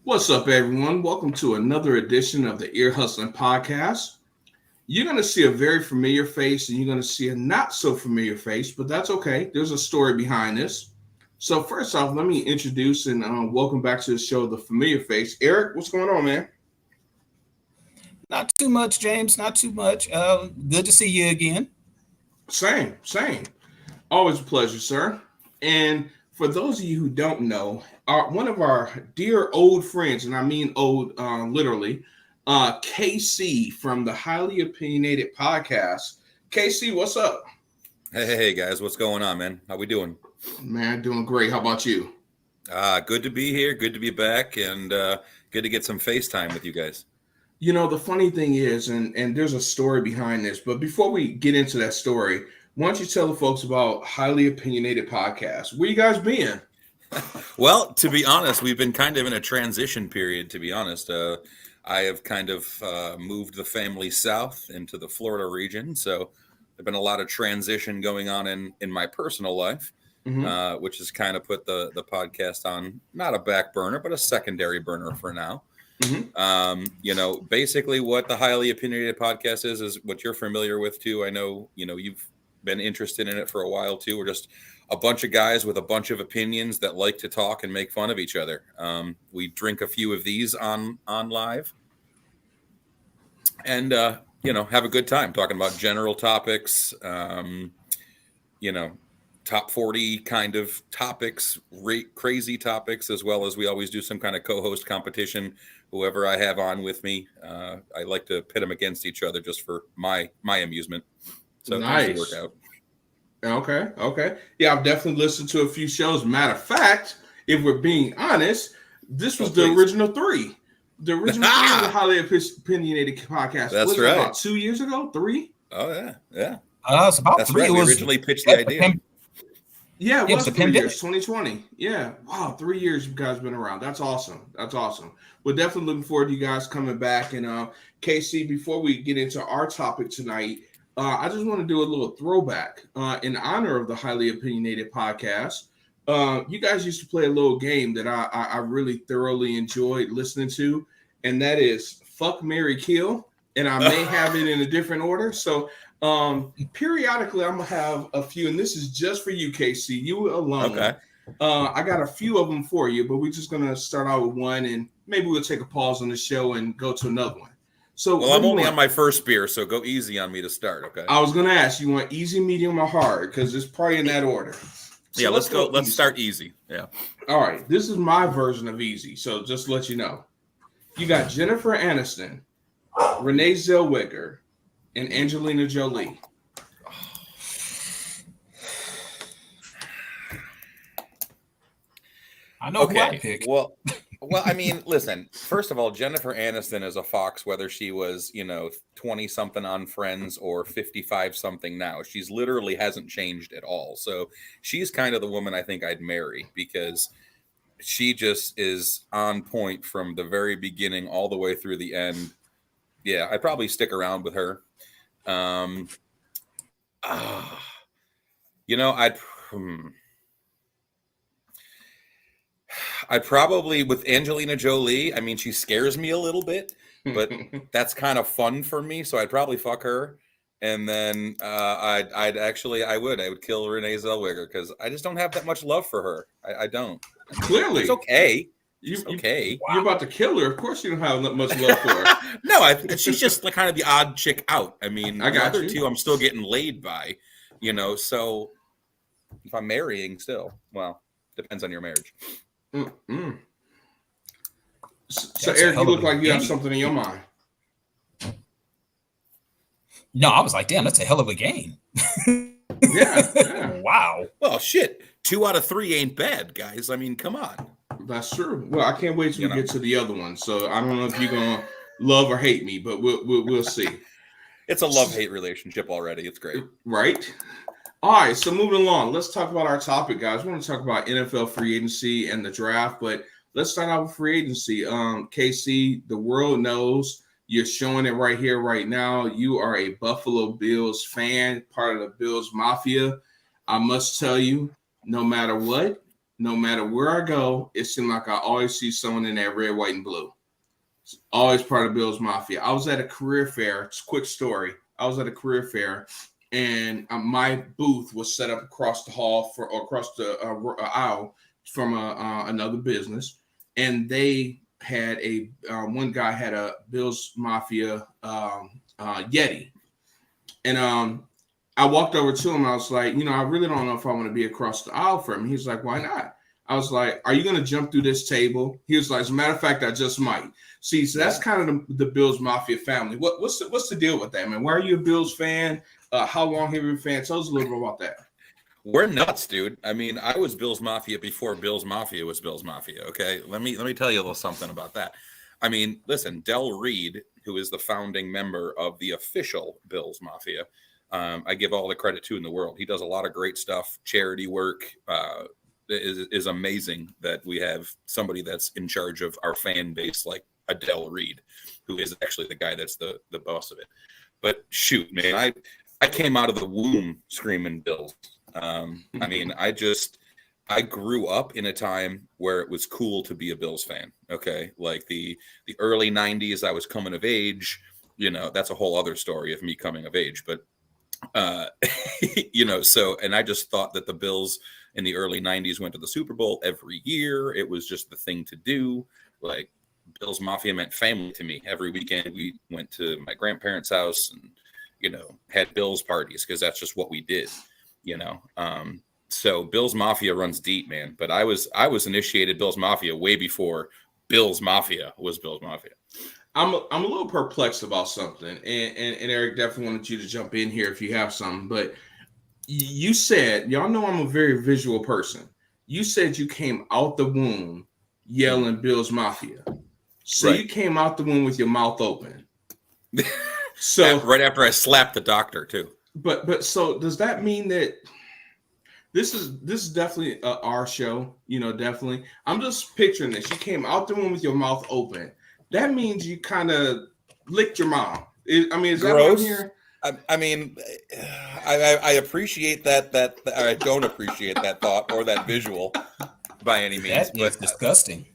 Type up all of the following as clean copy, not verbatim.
What's up, everyone? Welcome to another edition of the Ear Hustling Podcast. You're going to see a very familiar face and you're going to see a not so familiar face, but that's okay. There's a story behind this. So first off, let me introduce and welcome back to the show, The Familiar Face. Eric, what's going on, man? Not too much, James. Not too much. Good to see you again. Same. Always a pleasure, sir. And for those of you who don't know, one of our dear old friends, and I mean old literally, KC from the Highly Opinionated Podcast. KC, what's up? Hey guys, what's going on, man? How we doing? Man, doing great. How about you? Good to be here. Good to be back, and good to get some FaceTime with you guys. You know, the funny thing is, and there's a story behind this, but before we get into that story, why don't you tell the folks about Highly Opinionated Podcast? Where you guys been? Well, to be honest, we've been kind of in a transition period, to be honest. I have kind of moved the family south into the Florida region, so there's been a lot of transition going on in my personal life, which has kind of put the podcast on, not a back burner, but a secondary burner for now. Basically what the Highly Opinionated Podcast is what you're familiar with too. I know, you've been interested in it for a while too. We're just a bunch of guys with a bunch of opinions that like to talk and make fun of each other. We drink a few of these on live and, have a good time talking about general topics, top 40 kind of topics, crazy topics, as well as we always do some kind of co-host competition. Whoever I have on with me, I like to pit them against each other just for my amusement. So nice. Work out. Okay. Yeah, I've definitely listened to a few shows. Matter of fact, if we're being honest, this was the original three. The original three of the Highly Opinionated Podcast. That's right. About 2 years ago? 3? Oh, yeah. It's about That's 3. right. We originally pitched the idea. Yeah, it was 3 years, 2020. Yeah. Wow, 3 years you guys been around. That's awesome. We're definitely looking forward to you guys coming back. And KC, before we get into our topic tonight, I just want to do a little throwback in honor of the Highly Opinionated Podcast. You guys used to play a little game that I really thoroughly enjoyed listening to, and that is Fuck, Marry, Kill. And I may have it in a different order. So periodically I'm going to have a few, and this is just for you, KC, you alone. Okay. I got a few of them for you, but we're just going to start out with one, and maybe we'll take a pause on the show and go to another one. So, well, I'm only on my first beer, so go easy on me to start, okay? I was going to ask, you want easy, medium, or hard? Because it's probably in that order. So yeah, let's go. Let's start easy. Yeah. All right. This is my version of easy, so just to let you know. You got Jennifer Aniston, Renee Zellweger, and Angelina Jolie. I know who I pick. Well, I mean, listen, first of all, Jennifer Aniston is a fox, whether she was, 20-something on Friends or 55-something now. She's literally hasn't changed at all. So she's kind of the woman I think I'd marry because she just is on point from the very beginning all the way through the end. Yeah, I'd probably stick around with her. I'd probably with Angelina Jolie. I mean, she scares me a little bit, but that's kind of fun for me. So I'd probably fuck her, and then I would kill Renee Zellweger because I just don't have that much love for her. I don't. Clearly, it's okay. Okay. You're about to kill her. Of course, you don't have much love for her. No, she's just kind of the odd chick out. I mean, I got the other you. two, I'm still getting laid by. So if I'm marrying, still, well, depends on your marriage. Mm-mm. So Eric, you look like you have something in your mind. No, I was like, damn, that's a hell of a game. Yeah. Wow. Well, shit. 2 out of 3 ain't bad, guys. I mean, come on. That's true. Well, I can't wait till we get to the other one. So I don't know if you're gonna love or hate me, but we'll see. It's a love-hate relationship already. It's great. Right? All right, so moving along, let's talk about our topic, guys. We want to talk about NFL free agency and the draft, but let's start out with free agency. KC, the world knows you're showing it right here, right now. You are a Buffalo Bills fan, part of the Bills Mafia. I must tell you, no matter what, no matter where I go, it seemed like I always see someone in that red, white, and blue. It's always part of Bills Mafia. I was at a career fair. It's a quick story. I was at a career fair, and my booth was set up across the hall or across the aisle from another business, and they had one guy had a Bills Mafia Yeti, and I walked over to him. I was like, I really don't know if I want to be across the aisle from him. He's like, why not? I was like, are you going to jump through this table? He was like, as a matter of fact, I just might. See, so that's kind of the Bills Mafia family. What's the deal with that, man? Why are you a Bills fan? How long have you been a fan? Tell us a little bit about that. We're nuts, dude. I mean, I was Bills Mafia before Bills Mafia was Bills Mafia. Okay, let me tell you a little something about that. I mean, listen, Del Reed, who is the founding member of the official Bills Mafia, I give all the credit to in the world. He does a lot of great stuff, charity work. Is amazing that we have somebody that's in charge of our fan base like Del Reed, who is actually the guy that's the boss of it. But shoot, man, I came out of the womb screaming Bills. I mean, I grew up in a time where it was cool to be a Bills fan. Okay, like the early '90s, I was coming of age. That's a whole other story of me coming of age, but. So, and I just thought that the Bills in the early '90s went to the Super Bowl every year. It was just the thing to do. Like Bills Mafia meant family to me. Every weekend we went to my grandparents' house and, had Bills parties because that's just what we did, So Bills Mafia runs deep, man. But I was initiated Bills Mafia way before Bills Mafia was Bills Mafia. I'm a little perplexed about something, and Eric definitely wanted you to jump in here if you have something. But you said, y'all know I'm a very visual person. You said you came out the womb yelling Bills Mafia. So right. You came out the womb with your mouth open. So right after I slapped the doctor too. But so does that mean that this is definitely our show? Definitely. I'm just picturing this. You came out the womb with your mouth open. That means you kind of licked your mom. Is gross. That what I'm hearing? I mean, I appreciate that. I don't appreciate that thought or that visual by any means. That is disgusting.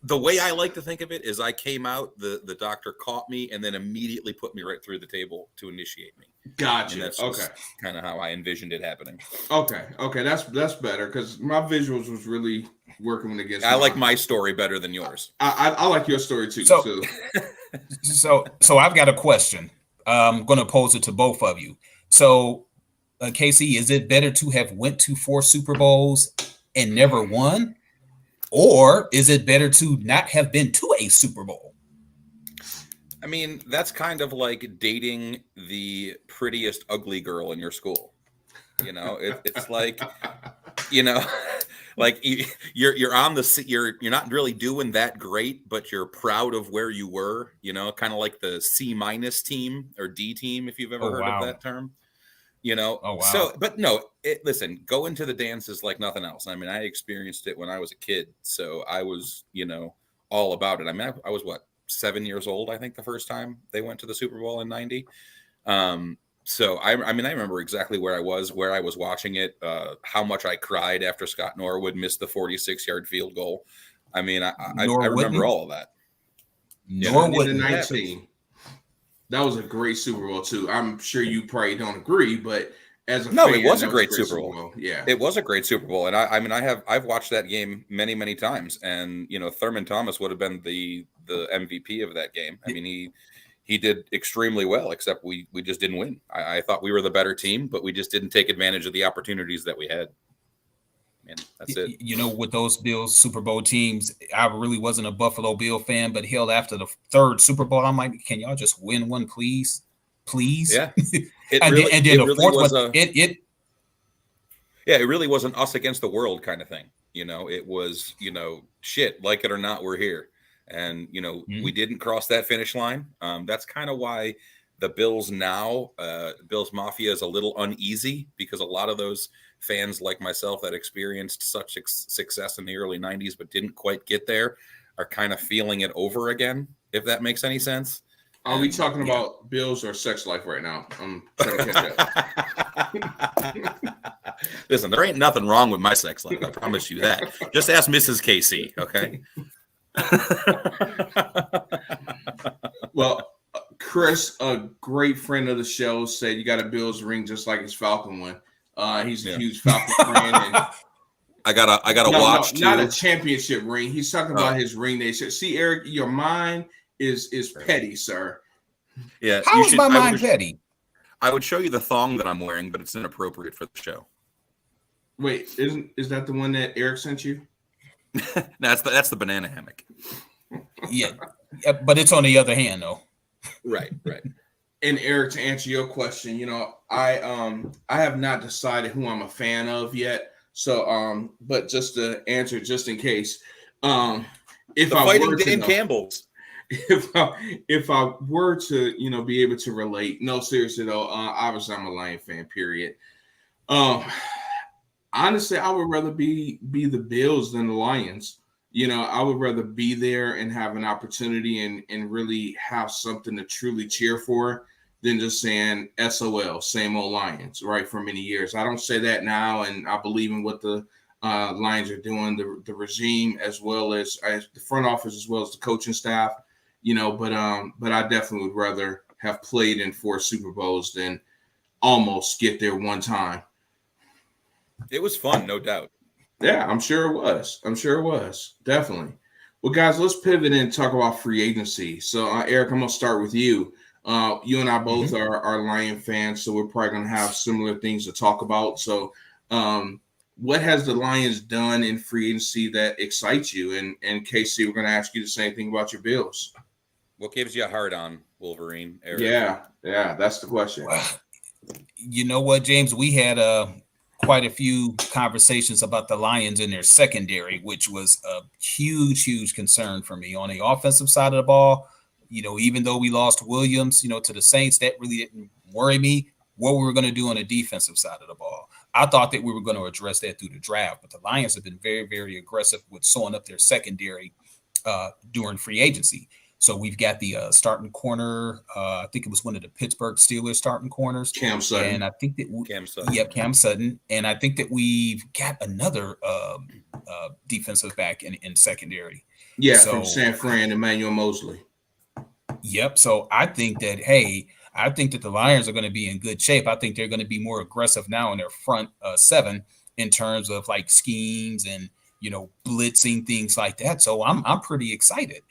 The way I like to think of it is I came out, the doctor caught me, and then immediately put me right through the table to initiate me. Gotcha. And that's kind of how I envisioned it happening. Okay, that's better because my visuals was really working against. I like my story better than yours. I like your story too. So I've got a question. I'm going to pose it to both of you. So, Casey, is it better to have went to 4 Super Bowls and never won? Or is it better to not have been to a Super Bowl? I mean, that's kind of like dating the prettiest ugly girl in your school. It's like, like you're on you're not really doing that great, but you're proud of where you were, kind of like the C- team or D team, if you've ever heard of that term. Oh, wow. So, but no, listen, go into the dances like nothing else. I mean, I experienced it when I was a kid, so I was, all about it. I mean, I was 7 years old, I think, the first time they went to the Super Bowl in '90. So I remember exactly where I was watching it, how much I cried after Scott Norwood missed the 46-yard field goal. I mean, I remember all of that. Norwood in 19. That was a great Super Bowl too. I'm sure you probably don't agree, but as a fan, it was a great Super Bowl. Yeah, it was a great Super Bowl, and I've watched that game many times, and Thurman Thomas would have been the MVP of that game. I mean, he did extremely well, except we just didn't win. I thought we were the better team, but we just didn't take advantage of the opportunities that we had. And that's it. With those Bills Super Bowl teams, I really wasn't a Buffalo Bill fan, but hell, after the 3rd Super Bowl, I'm like, can y'all just win one, please? Yeah. And then the 4th one, it really was an us against the world kind of thing. It was, shit, like it or not, we're here. And, we didn't cross that finish line. That's kind of why the Bills now, Bills Mafia is a little uneasy because a lot of those fans like myself that experienced such success in the early '90s but didn't quite get there are kind of feeling it over again, if that makes any sense. Are we talking about Bills or sex life right now? I'm trying to catch up. Listen, there ain't nothing wrong with my sex life. I promise you that. Just ask Mrs. KC, okay? Well, Chris, a great friend of the show, said you got a Bills ring just like his Falcon one. He's a huge Falcon fan. And I gotta watch too. Not a championship ring. He's talking about his ring. They said, "See, Eric, your mind is petty, sir." Yeah, how is my mind petty? I would show you the thong that I'm wearing, but it's inappropriate for the show. Wait, is that the one that Eric sent you? That's the banana hammock. Yeah, but it's on the other hand though. Right. And Eric, to answer your question, I have not decided who I'm a fan of yet. So, but just to answer, just in case, if the I fighting were Dan to Campbell's, if I were to, be able to relate, no, seriously though, obviously I'm a Lion fan. Period. Honestly, I would rather be the Bills than the Lions. I would rather be there and have an opportunity and really have something to truly cheer for than just saying SOL, same old Lions, right, for many years. I don't say that now, and I believe in what the Lions are doing, the regime, as well as the front office, as well as the coaching staff, but I definitely would rather have played in 4 Super Bowls than almost get there one time. It was fun, no doubt. Yeah, I'm sure it was. Definitely. Well, guys, let's pivot and talk about free agency. So, Eric, I'm going to start with you. You and I both are Lion fans, so we're probably going to have similar things to talk about. So, what has the Lions done in free agency that excites you? And KC, we're going to ask you the same thing about your Bills. What gives you a hard on, Wolverine, Eric? Yeah, that's the question. You know what, James? We had quite a few conversations about the Lions in their secondary, which was a huge concern for me. On the offensive side of the ball, even though we lost Williams, to the Saints, that really didn't worry me. What we were going to do on the defensive side of the ball, I thought that we were going to address that through the draft, but the Lions have been very, very aggressive with sewing up their secondary during free agency. So we've got the starting corner. I think it was one of the Pittsburgh Steelers starting corners, Cam Sutton. And I think that Cam Sutton. Yep, Cam Sutton. And I think that we've got another defensive back in secondary. Yeah, from San Fran, Emmanuel Mosley. Yep. So I think that the Lions are going to be in good shape. I think they're going to be more aggressive now in their front 7 in terms of like schemes and blitzing, things like that. So I'm pretty excited.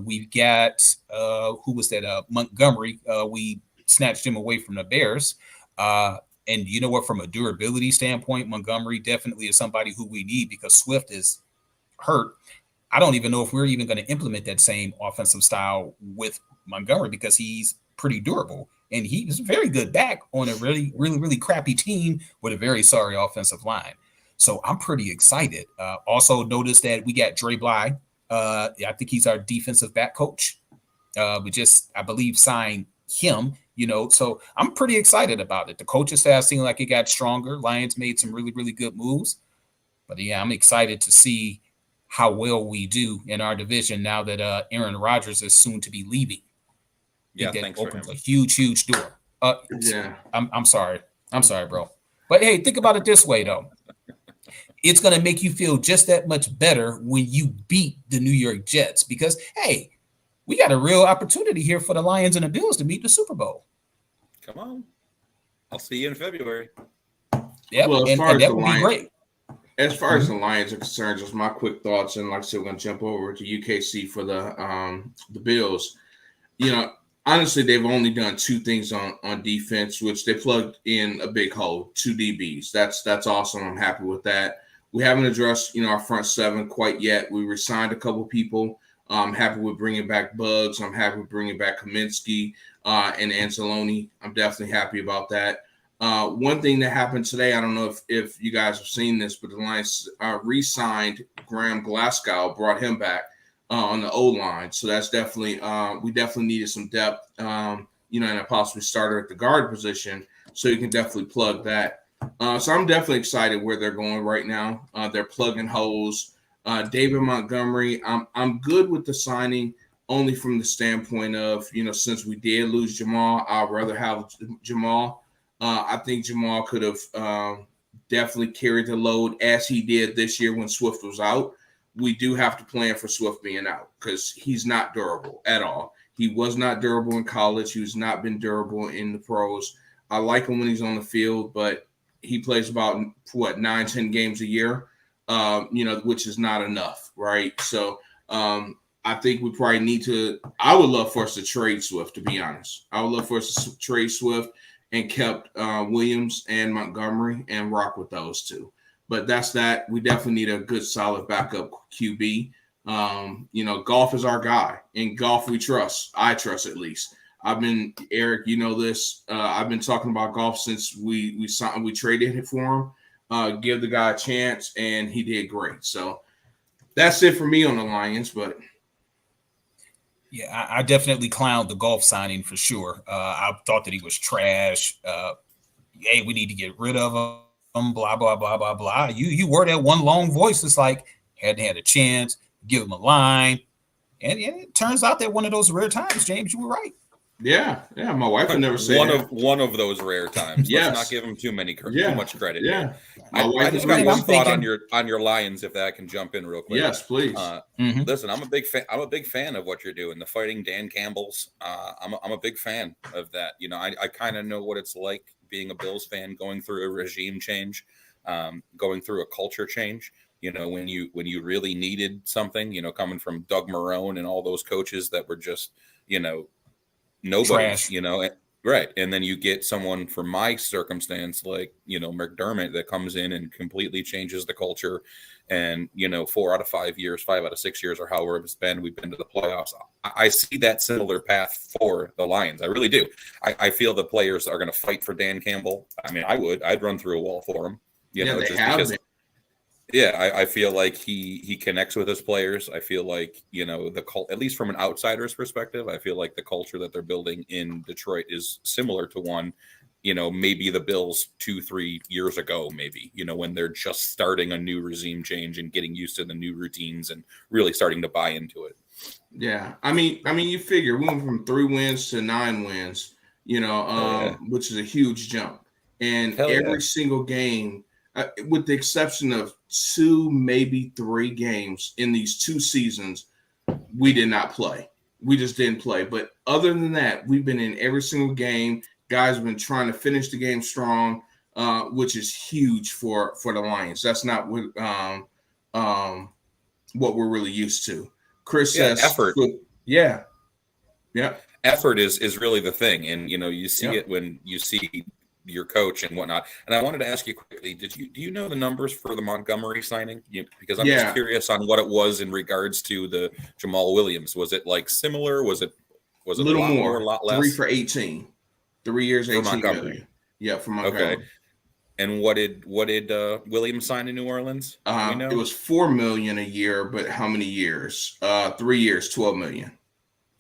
We've got who was that? Montgomery. We snatched him away from the Bears. And you know what? From a durability standpoint, Montgomery definitely is somebody who we need because Swift is hurt. I don't even know if we're even going to implement that same offensive style with Montgomery because he's pretty durable. And he was a very good back on a really crappy team with a very sorry offensive line. So I'm pretty excited. Also noticed that we got Dre Bly. I think he's our defensive back coach. We just, I believe, signed him, so I'm pretty excited about it. The coaching staff seemed like it got stronger. Lions made some really good moves. But yeah, I'm excited to see how well we do in our division now that Aaron Rodgers is soon to be leaving. Yeah, that opens a huge door. Yeah. I'm sorry, bro. But hey, think about it this way, though. It's going to make you feel just that much better when you beat the New York Jets because, hey, we got a real opportunity here for the Lions and the Bills to meet the Super Bowl. Come on. I'll see you in February. Yeah, well, and that would be great. As far as the Lions are concerned, just my quick thoughts, and like I said, we're going to jump over to UKC for the Bills. Honestly, they've only done 2 things on defense, which they plugged in a big hole, 2 DBs. That's awesome. I'm happy with that. We haven't addressed, our front 7 quite yet. We resigned a couple people. I'm happy with bringing back Bugs. I'm happy with bringing back Kaminsky and Anzalone. I'm definitely happy about that. One thing that happened today, I don't know if you guys have seen this, but the Lions re-signed Graham Glasgow, brought him back on the O-line. So that's definitely we definitely needed some depth, and a possibly starter at the guard position. So you can definitely plug that. So I'm definitely excited where they're going right now. They're plugging holes. David Montgomery, I'm good with the signing. only from the standpoint of, since we did lose Jamal, I'd rather have Jamal. I think Jamal could have definitely carried the load as he did this year when Swift was out. We do have to plan for Swift being out because he's not durable at all. He was not durable in college. He has not been durable in the pros. I like him when he's on the field, but he plays about 9-10 games a year, which is not enough, right? So I think we probably need to. I would love for us to trade Swift, to be honest. I would love for us to trade Swift and kept Williams and Montgomery and rock with those two. But that's that. We definitely need a good, solid backup QB. Golf is our guy. In golf, we trust. I trust, at least. Eric, this. I've been talking about golf since we traded it for him. Give the guy a chance, and he did great. So that's it for me on the Lions. But yeah, I definitely clowned the golf signing for sure. I thought that he was trash. Hey, we need to get rid of him. Blah blah blah blah blah. You were that one long voice. It's like hadn't had a chance. Give him a line, and it turns out that one of those rare times, James, you were right. Yeah. My wife would never say one of those rare times. Yes. Let's not give him too much credit. Yeah. I just got one thought on your Lions, if that can jump in real quick. Yes, please. Listen, I'm a big fan. I'm a big fan of what you're doing. The fighting Dan Campbell's. I'm a big fan of that. I kind of know what it's like being a Bills fan, going through a regime change, going through a culture change. When you really needed something. Coming from Doug Marrone and all those coaches that were just nobody. Right. And then you get someone from my circumstance, like, McDermott, that comes in and completely changes the culture. And, 4 out of 5 years, 5 out of 6 years, or however it's been, we've been to the playoffs. I see that similar path for the Lions. I really do. I feel the players are going to fight for Dan Campbell. I mean, I'd run through a wall for him, just because. Yeah, I feel like he connects with his players. I feel like, at least from an outsider's perspective, I feel like the culture that they're building in Detroit is similar to one, maybe the Bills 2-3 years ago, maybe, when they're just starting a new regime change and getting used to the new routines and really starting to buy into it. Yeah. I mean, you figure we went from 3 wins to 9 wins, which is a huge jump. And every single game, with the exception of 2, maybe 3 games in these 2 seasons, we did not play. We just didn't play. But other than that, we've been in every single game. Guys have been trying to finish the game strong, which is huge for the Lions. That's not what we're really used to. Chris says effort. Yeah. Effort is really the thing. And, you see it when you see your coach and whatnot. And I wanted to ask you quickly, do you know the numbers for the Montgomery signing? Because I'm just curious on what it was in regards to the Jamal Williams. Was it like similar? Was it a little more, a lot less? 3 for 18. 3 years, 18 million. Yeah, for Montgomery. Okay. And what did Williams sign in New Orleans? It was $4 million a year, but how many years? 3 years, $12 million.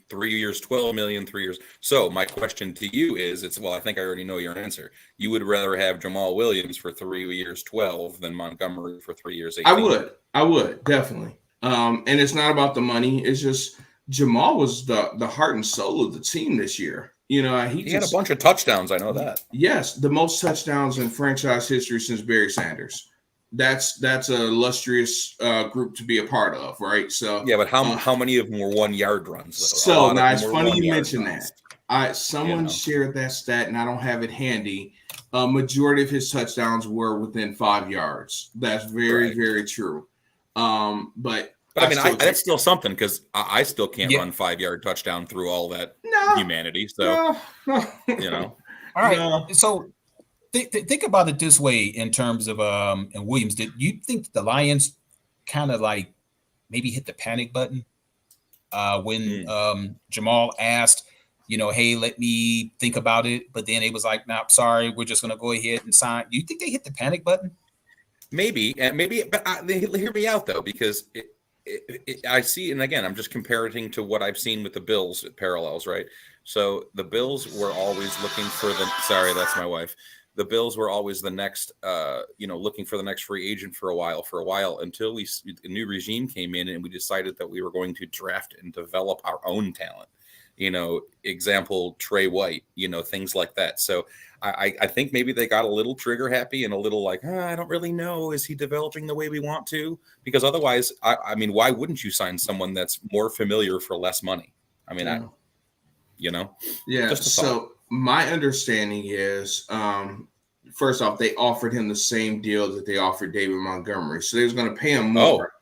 3 years, $12 million, 3 years. So my question to you is, I think I already know your answer. You would rather have Jamal Williams for 3 years, 12 than Montgomery for 3 years, 18? I would definitely. And it's not about the money. It's just Jamal was the heart and soul of the team this year. He had a bunch of touchdowns. I know that. Yes, the most touchdowns in franchise history since Barry Sanders. That's a illustrious group to be a part of, right? So yeah, but how many of them were 1 yard runs? So now it's funny you mention that. Someone shared that stat, and I don't have it handy. A majority of his touchdowns were within 5 yards. That's very, very true. But I mean, that's still something, because I still can't run 5 yard touchdown through all that humanity. So no. All right. So think about it this way in terms of and Williams. Did you think the Lions kind of like maybe hit the panic button when Jamal asked, hey, let me think about it, but then it was like, nah, sorry, we're just gonna go ahead and sign. Do you think they hit the panic button? Maybe, but hear me out though, because I see, and again, I'm just comparing to what I've seen with the Bills parallels, right? So the Bills were always looking for sorry, that's my wife. the Bills were always the next, looking for the next free agent for a while until a new regime came in and we decided that we were going to draft and develop our own talent. Example, Trey White, things like that. So I think maybe they got a little trigger happy and a little like, I don't really know. Is he developing the way we want to? Because otherwise, I mean, why wouldn't you sign someone that's more familiar for less money? I mean, Yeah. So my understanding is, first off, they offered him the same deal that they offered David Montgomery. So they was going to pay him more,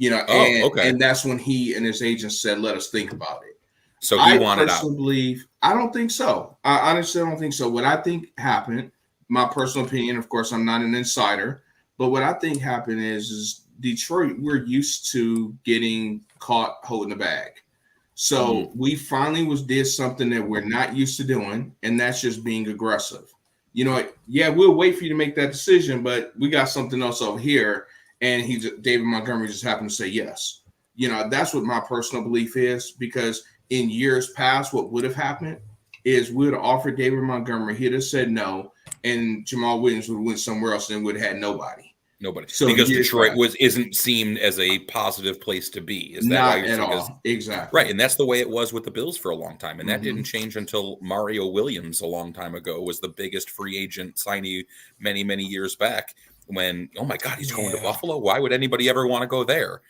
and that's when he and his agent said, let us think about it. So he wanted out. I don't think so. I honestly don't think so. What I think happened, my personal opinion, of course, I'm not an insider, but what I think happened is Detroit, we're used to getting caught holding the bag. So we finally did something that we're not used to doing, and that's just being aggressive. We'll wait for you to make that decision, but we got something else over here, and David Montgomery just happened to say yes. That's what my personal belief is, because in years past, what would have happened is we would have offered David Montgomery, he'd have said no, and Jamal Williams would have went somewhere else and would have had nobody. So because Detroit isn't seen as a positive place to be. Is that not why you're at saying? All. Exactly. Right, and that's the way it was with the Bills for a long time, and that didn't change until Mario Williams a long time ago was the biggest free agent signee many years back. When oh my God, he's going to Buffalo. Why would anybody ever want to go there?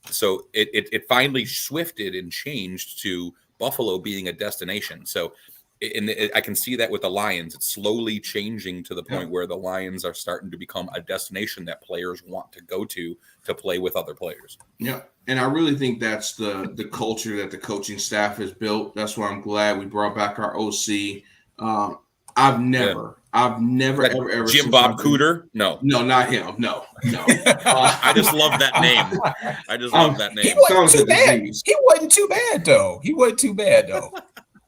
So it finally swifted and changed to Buffalo being a destination. So I can see that with the Lions. It's slowly changing to the point where the Lions are starting to become a destination that players want to go to play with other players. Yeah. And I really think that's the culture that the coaching staff has built. That's why I'm glad we brought back our OC. I've never ever Jim Bob Cooter. No, not him. No. I just love that name. He wasn't too bad. He wasn't too bad though.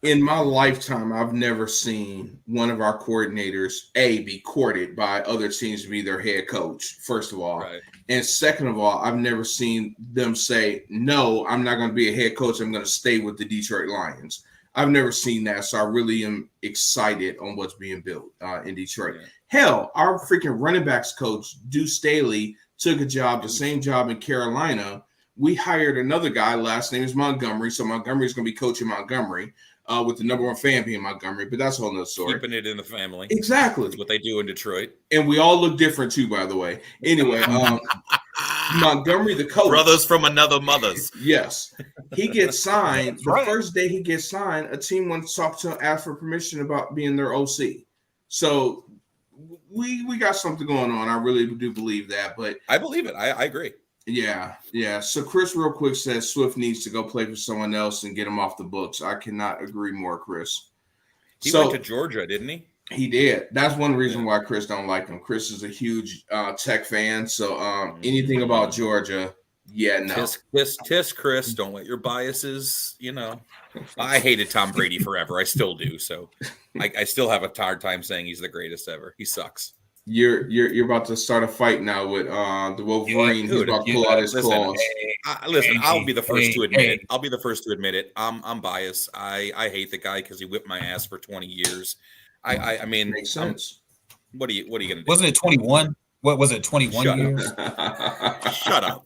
In my lifetime, I've never seen one of our coordinators be courted by other teams to be their head coach, first of all. Right. And second of all, I've never seen them say, no, I'm not going to be a head coach. I'm going to stay with the Detroit Lions. I've never seen that. So I really am excited on what's being built in Detroit. Yeah. Hell, our freaking running backs coach, Deuce Staley, took the same job in Carolina. We hired another guy. Last name is Montgomery. So Montgomery is going to be coaching Montgomery. With the number one fan being Montgomery, but that's a whole nother story. Keeping it in the family. Exactly. That's what they do in Detroit. And we all look different too, by the way. Anyway, Montgomery, the coach. Brothers from another mother's. Yes. He gets signed. The first day he gets signed, a team wants to talk to him, ask for permission about being their OC. So we got something going on. I really do believe that. But I believe it. I agree. Yeah. So Chris real quick says Swift needs to go play for someone else and get him off the books. I cannot agree more, Chris. He went to Georgia, didn't he? He did. That's one reason why Chris don't like him. Chris is a huge Tech fan. So anything about Georgia, no. Tisk, Chris. Don't let your biases, I hated Tom Brady forever. I still do. So I still have a hard time saying he's the greatest ever. He sucks. You're about to start a fight now with the Wolverine. He's about to pull out his claws. Listen, I'll be the first to admit it. I'll be the first to admit it. I'm biased. I hate the guy because he whipped my ass for 20 years. I mean, makes sense. What are you gonna do? Wasn't it 21? What was it? 21 years? Shut up.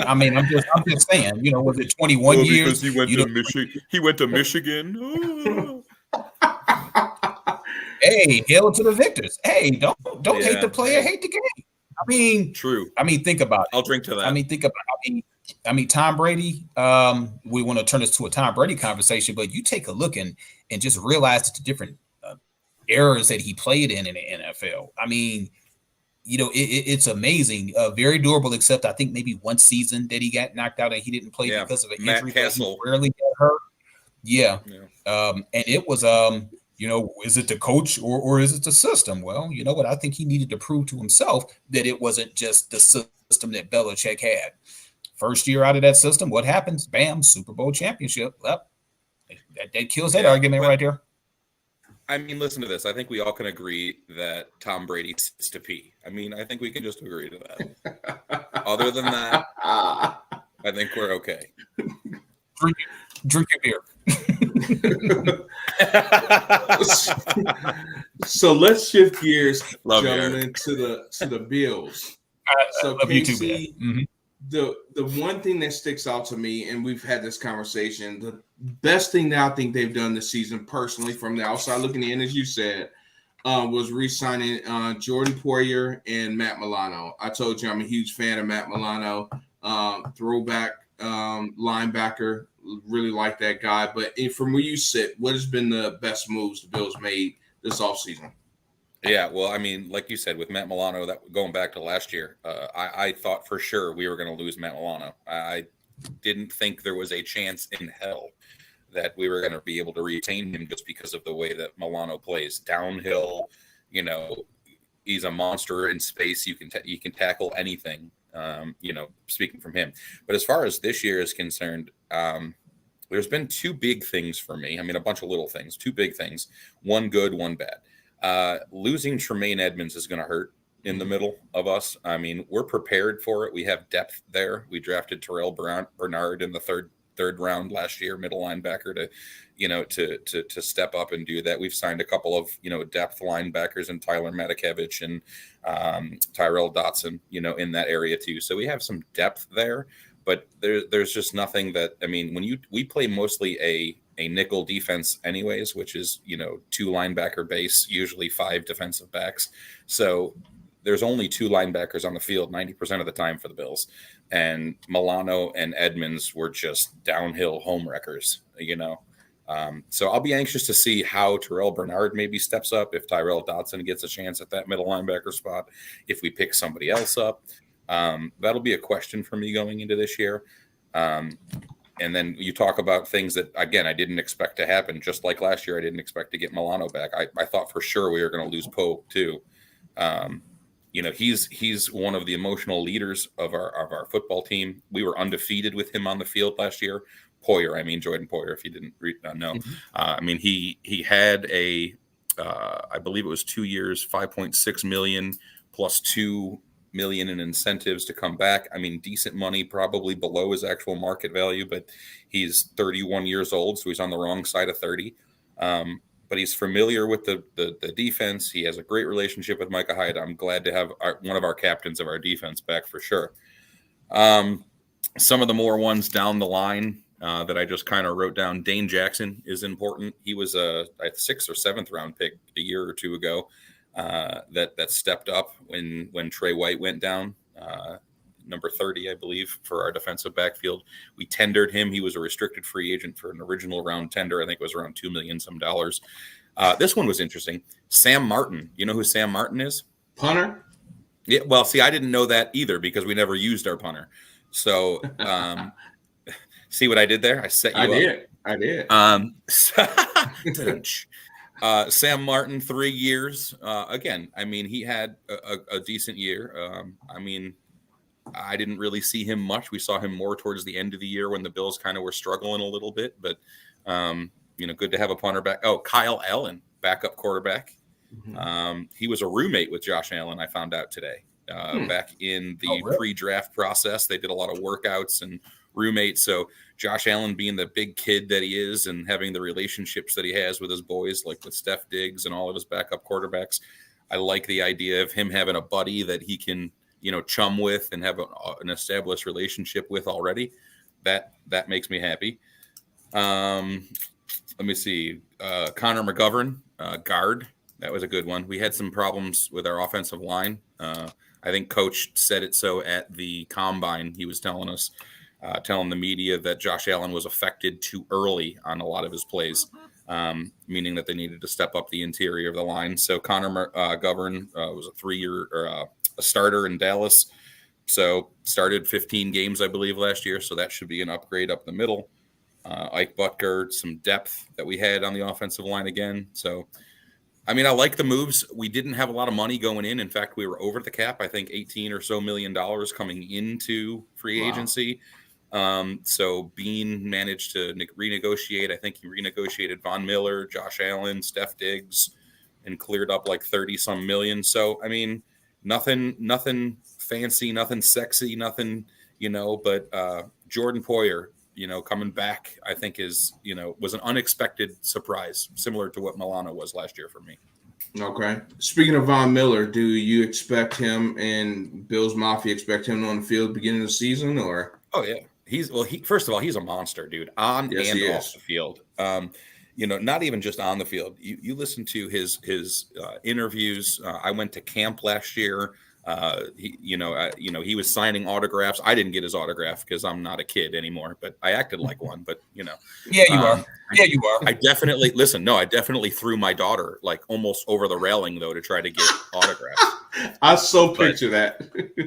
I mean, I'm just saying. Was it 21 years? Because he went to Michigan. He went to Michigan. Hey, hail to the victors. Hey, don't hate the player, hate the game. I mean, true. I mean, think about it. I'll drink to that. I mean, Tom Brady. We want to turn this to a Tom Brady conversation, but you take a look and just realize the different eras that he played in the NFL. I mean, it's amazing. Very durable, except I think maybe one season that he got knocked out and he didn't play because of an injury. Castle. He rarely got hurt. Yeah. And it was is it the coach or is it the system? Well, you know what? I think he needed to prove to himself that it wasn't just the system that Belichick had. First year out of that system, what happens? Bam, Super Bowl championship. Well, that kills that argument right there. I mean, listen to this. I think we all can agree that Tom Brady sits to pee. I mean, I think we can just agree to that. Other than that, I think we're okay. Drink your beer. So let's shift gears, gentlemen, to the Bills. So KC, the one thing that sticks out to me, and we've had this conversation, the best thing that I think they've done this season, personally, from the outside looking in, as you said, was re-signing Jordan Poyer and Matt Milano. I told you I'm a huge fan of Matt Milano, throwback linebacker. Really like that guy. But from where you sit, what has been the best moves the Bills made this offseason? Yeah, well, I mean, like you said, with Matt Milano, that going back to last year, I thought for sure we were going to lose Matt Milano. I didn't think there was a chance in hell that we were going to be able to retain him just because of the way that Milano plays downhill. You know, he's a monster in space. You can tackle anything. Speaking from him. But as far as this year is concerned, there's been two big things for me. I mean, a bunch of little things, two big things, one good, one bad. Losing Tremaine Edmonds is going to hurt in the middle of us. I mean, we're prepared for it. We have depth there. We drafted Terrell Bernard in the third round last year, middle linebacker to step up and do that. We've signed a couple of, depth linebackers and Tyler Matakevich and Tyrell Dotson, in that area too. So we have some depth there, but there's just nothing that, I mean, we play mostly a nickel defense anyways, which is, 2 linebacker base, usually 5 defensive backs. So there's only 2 linebackers on the field 90% of the time for the Bills. And Milano and Edmonds were just downhill home wreckers, So I'll be anxious to see how Terrell Bernard maybe steps up, if Tyrell Dotson gets a chance at that middle linebacker spot, if we pick somebody else up. That'll be a question for me going into this year. And then you talk about things that, again, I didn't expect to happen. Just like last year, I didn't expect to get Milano back. I thought for sure we were going to lose Pope too. He's one of the emotional leaders of our football team. We were undefeated with him on the field last year. Jordan Poyer, if you didn't know. Mm-hmm. He had I believe it was 2 years, $5.6 million plus $2 million in incentives to come back. I mean, decent money, probably below his actual market value, but he's 31 years old, so he's on the wrong side of 30. But he's familiar with the defense. He has a great relationship with Micah Hyde. I'm glad to have one of our captains of our defense back for sure. Some of the more ones down the line that I just kind of wrote down. Dane Jackson is important. He was a 6th or 7th round pick a year or two ago that stepped up when Trey White went down. Number 30, I believe, for our defensive backfield. We tendered him. He was a restricted free agent for an original round tender. I think it was around $2 million some dollars. This one was interesting. Sam Martin. You know who Sam Martin is? Punter? Yeah. Well, see, I didn't know that either because we never used our punter. So, see what I did there? I set you up. I did. Sam Martin, 3 years. Again, I mean, he had a decent year. I didn't really see him much. We saw him more towards the end of the year when the Bills kind of were struggling a little bit, but good to have a punter back. Oh, Kyle Allen, backup quarterback. Mm-hmm. He was a roommate with Josh Allen, I found out today. Back in the pre-draft process, they did a lot of workouts and roommates. So Josh Allen, being the big kid that he is and having the relationships that he has with his boys, like with Steph Diggs and all of his backup quarterbacks, I like the idea of him having a buddy that he can chum with and have an established relationship with already. That makes me happy. Let me see. Connor McGovern, guard. That was a good one. We had some problems with our offensive line. I think Coach said it so at the combine. He was telling us, telling the media that Josh Allen was affected too early on a lot of his plays, meaning that they needed to step up the interior of the line. So Connor McGovern was a 3-year a starter in Dallas. So started 15 games, I believe, last year. So that should be an upgrade up the middle. Ike Butker, some depth that we had on the offensive line again. So, I mean, I like the moves. We didn't have a lot of money going in. In fact, we were over the cap, I think $18 or so million coming into free agency. So Bean managed to renegotiate. I think he renegotiated Von Miller, Josh Allen, Steph Diggs, and cleared up like 30 some million. So, I mean, nothing fancy, nothing sexy, nothing, but Jordan Poyer, coming back, I think was an unexpected surprise, similar to what Milano was last year for me. Okay. Speaking of Von Miller, do you expect him and Bills Mafia expect him on the field beginning of the season, or? Oh yeah, first of all, he's a monster, dude, on and off the field. Not even just on the field. You listen to his interviews. I went to camp last year. He was signing autographs. I didn't get his autograph because I'm not a kid anymore, but I acted like one. But yeah, you are. Yeah, you are. I definitely listen. No, I definitely threw my daughter like almost over the railing though to try to get autographs. I picture that.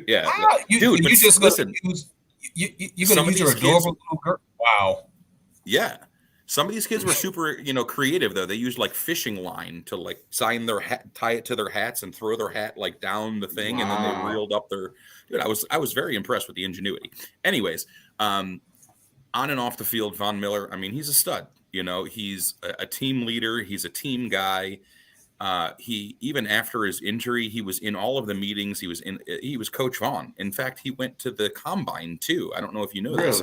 Yeah, dude. You just listen. You're gonna use your adorable little girl. Wow. Yeah. Some of these kids were super, creative though. They used like fishing line to like sign their hat, tie it to their hats, and throw their hat like down the thing, and then they reeled up their. Dude, I was very impressed with the ingenuity. Anyways, on and off the field, Von Miller. I mean, he's a stud. He's a team leader. He's a team guy. He even after his injury, he was in all of the meetings. He was Coach Vaughn. In fact, he went to the combine too. I don't know if you know this.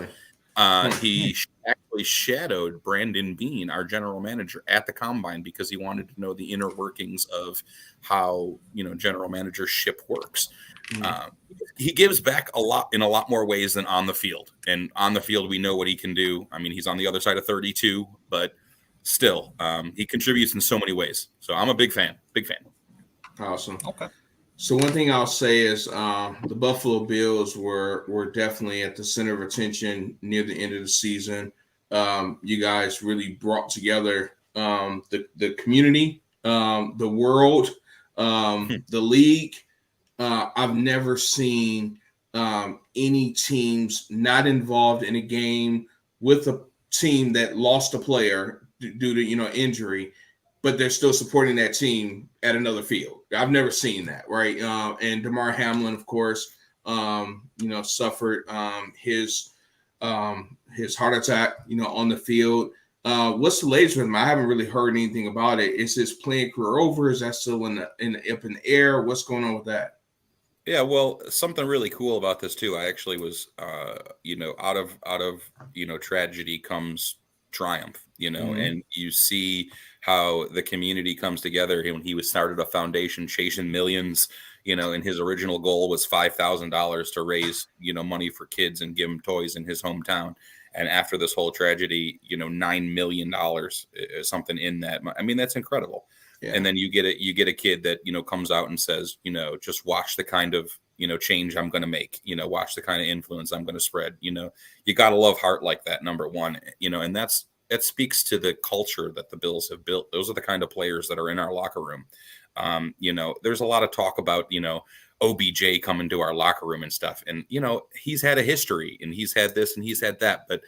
He actually shadowed Brandon Bean, our general manager, at the combine because he wanted to know the inner workings of how general managership works. He gives back a lot in a lot more ways than on the field. And on the field, we know what he can do. I mean, he's on the other side of 32, but still, he contributes in so many ways. So I'm a big fan. Big fan. Awesome. Okay. So one thing I'll say is the Buffalo Bills were definitely at the center of attention near the end of the season. You guys really brought together the community, the world, the league. I've never seen any teams not involved in a game with a team that lost a player due to injury, but they're still supporting that team at another field. I've never seen that, right? And Damar Hamlin, of course, suffered his heart attack, on the field. What's the latest with him? I haven't really heard anything about it. Is his playing career over? Is that still up in the air? What's going on with that? Yeah, well, something really cool about this too. I actually was, out of tragedy comes triumph, and you see how the community comes together. When he started a foundation chasing millions, and his original goal was $5,000 to raise, money for kids and give them toys in his hometown. And after this whole tragedy, $9 million is something in that. I mean, that's incredible. Yeah. And then you get a kid that, comes out and says, just watch the kind of, change I'm going to make, watch the kind of influence I'm going to spread. You got to love heart like that, number one, and that speaks to the culture that the Bills have built. Those are the kind of players that are in our locker room. There's a lot of talk about, OBJ coming to our locker room and stuff. And, he's had a history and he's had this and he's had that. But,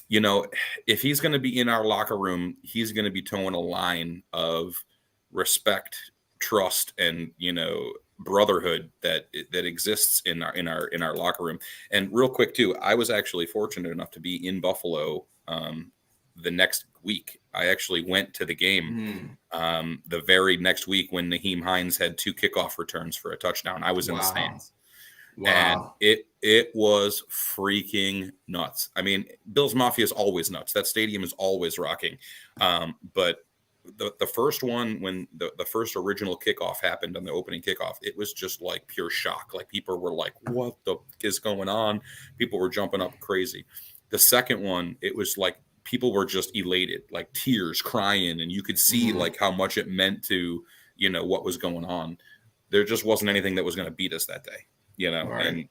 if he's going to be in our locker room, he's going to be towing a line of respect, trust, and, brotherhood that exists in our locker room. And real quick too, I was actually fortunate enough to be in Buffalo the next week. I actually went to the game the very next week when Naheem Hines had 2 kickoff returns for a touchdown. I was in the stands. Wow. And it was freaking nuts. I mean, Bills Mafia is always nuts. That stadium is always rocking. But the first one, when the first original kickoff happened on the opening kickoff, it was just like pure shock. Like people were like, what the is going on? People were jumping up crazy. The second one, it was like people were just elated, like tears, crying. And you could see like how much it meant to, what was going on. There just wasn't anything that was going to beat us that day. Right.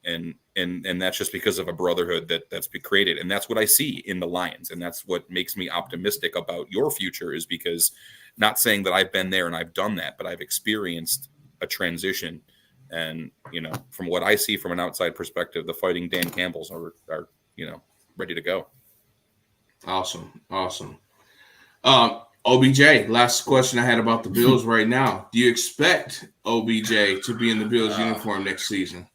And that's just because of a brotherhood that's been created. And that's what I see in the Lions. And that's what makes me optimistic about your future, is because, not saying that I've been there and I've done that, but I've experienced a transition. And, from what I see from an outside perspective, the Fighting Dan Campbells are ready to go. Awesome. OBJ, last question I had about the Bills right now. Do you expect OBJ to be in the Bills uniform next season?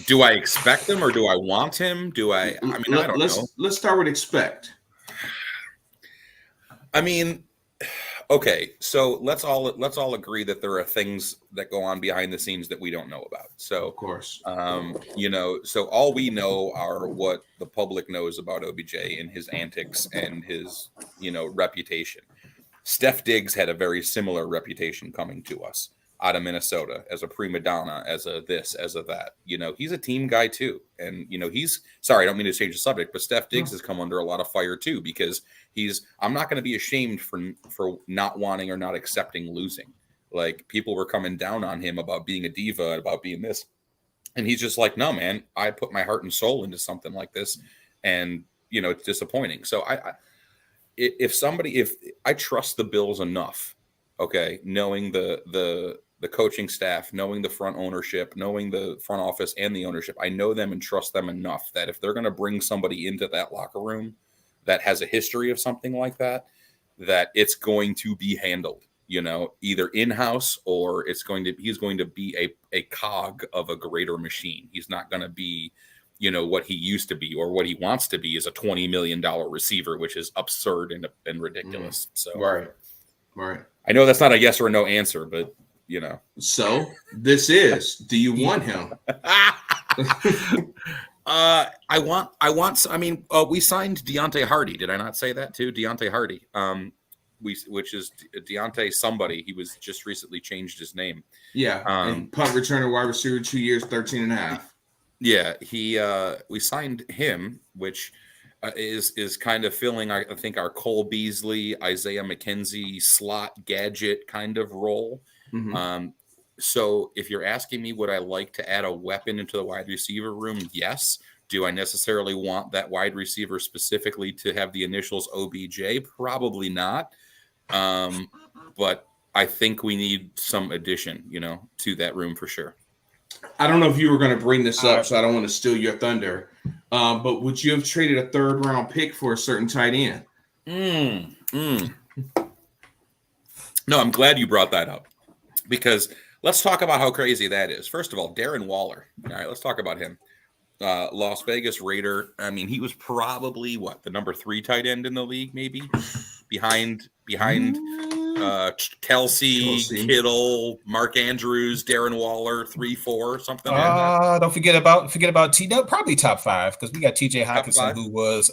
Do I expect him or do I want him? I don't know. Let's start with expect. I mean, Okay, so let's all agree that there are things that go on behind the scenes that we don't know about. So, of course, so all we know are what the public knows about OBJ and his antics and his, reputation. Steph Diggs had a very similar reputation coming to us out of Minnesota as a prima donna, as a this, as a that. He's a team guy too. And, he's sorry, I don't mean to change the subject, but Steph Diggs has come under a lot of fire too, because I'm not going to be ashamed for not wanting or not accepting losing. Like, people were coming down on him about being a diva, about being this. And he's just like, no, man, I put my heart and soul into something like this. And, it's disappointing. So if I trust the Bills enough, okay, knowing the coaching staff, knowing the front ownership, knowing the front office and the ownership, I know them and trust them enough that if they're going to bring somebody into that locker room that has a history of something like that, that it's going to be handled, either in-house or he's going to be a cog of a greater machine. He's not going to be, what he used to be or what he wants to be is a $20 million receiver, which is absurd and ridiculous. So, right. I know that's not a yes or no answer, but So this is, do you want him? We signed Deontay Hardy. Did I not say that too? Deontay Hardy. Which is Deontay somebody. He was just recently changed his name. Yeah. And punt returner, wide receiver, 2 years, 13.5. Yeah. We signed him, which is kind of filling, I think, our Cole Beasley, Isaiah McKenzie slot gadget kind of role. Mm-hmm. So if you're asking me, would I like to add a weapon into the wide receiver room? Yes. Do I necessarily want that wide receiver specifically to have the initials OBJ? Probably not. But I think we need some addition, to that room for sure. I don't know if you were going to bring this up, so I don't want to steal your thunder. But would you have traded a 3rd round pick for a certain tight end? No, I'm glad you brought that up, because let's talk about how crazy that is. First of all, Darren Waller. All right, let's talk about him. Las Vegas Raider. I mean, he was probably the number 3 tight end in the league, maybe behind Kelsey, Kittle, Mark Andrews, Darren Waller, 3-4, something like that. Don't forget about probably top 5, because we got TJ Hockenson, who was,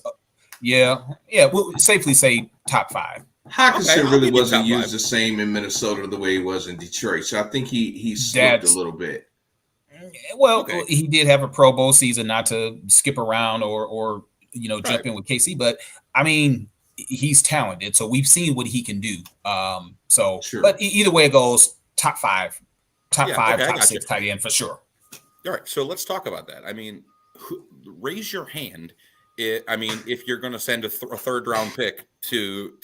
we'll safely say top 5. Hockenson really wasn't used the same in Minnesota the way he was in Detroit, so I think he slipped a little bit. Well, he did have a Pro Bowl season, not to skip around or jump in with KC, but I mean, he's talented, so we've seen what he can do. Sure. But either way it goes, top 5, top 6 tight end for sure. All right, so let's talk about that. I mean, raise your hand. If you're going to send a 3rd round pick to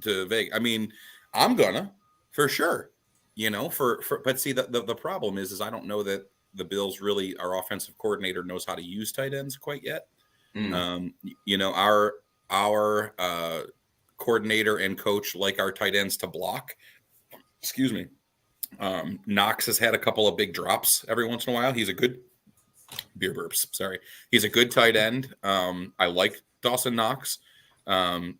Vegas, I mean, I'm gonna for sure. But see, the problem is I don't know that the Bills really, our offensive coordinator knows how to use tight ends quite yet. Our coordinator and coach like our tight ends to block. Excuse me. Knox has had a couple of big drops every once in a while. He's a good beer burps. Sorry. He's a good tight end. I like Dawson Knox.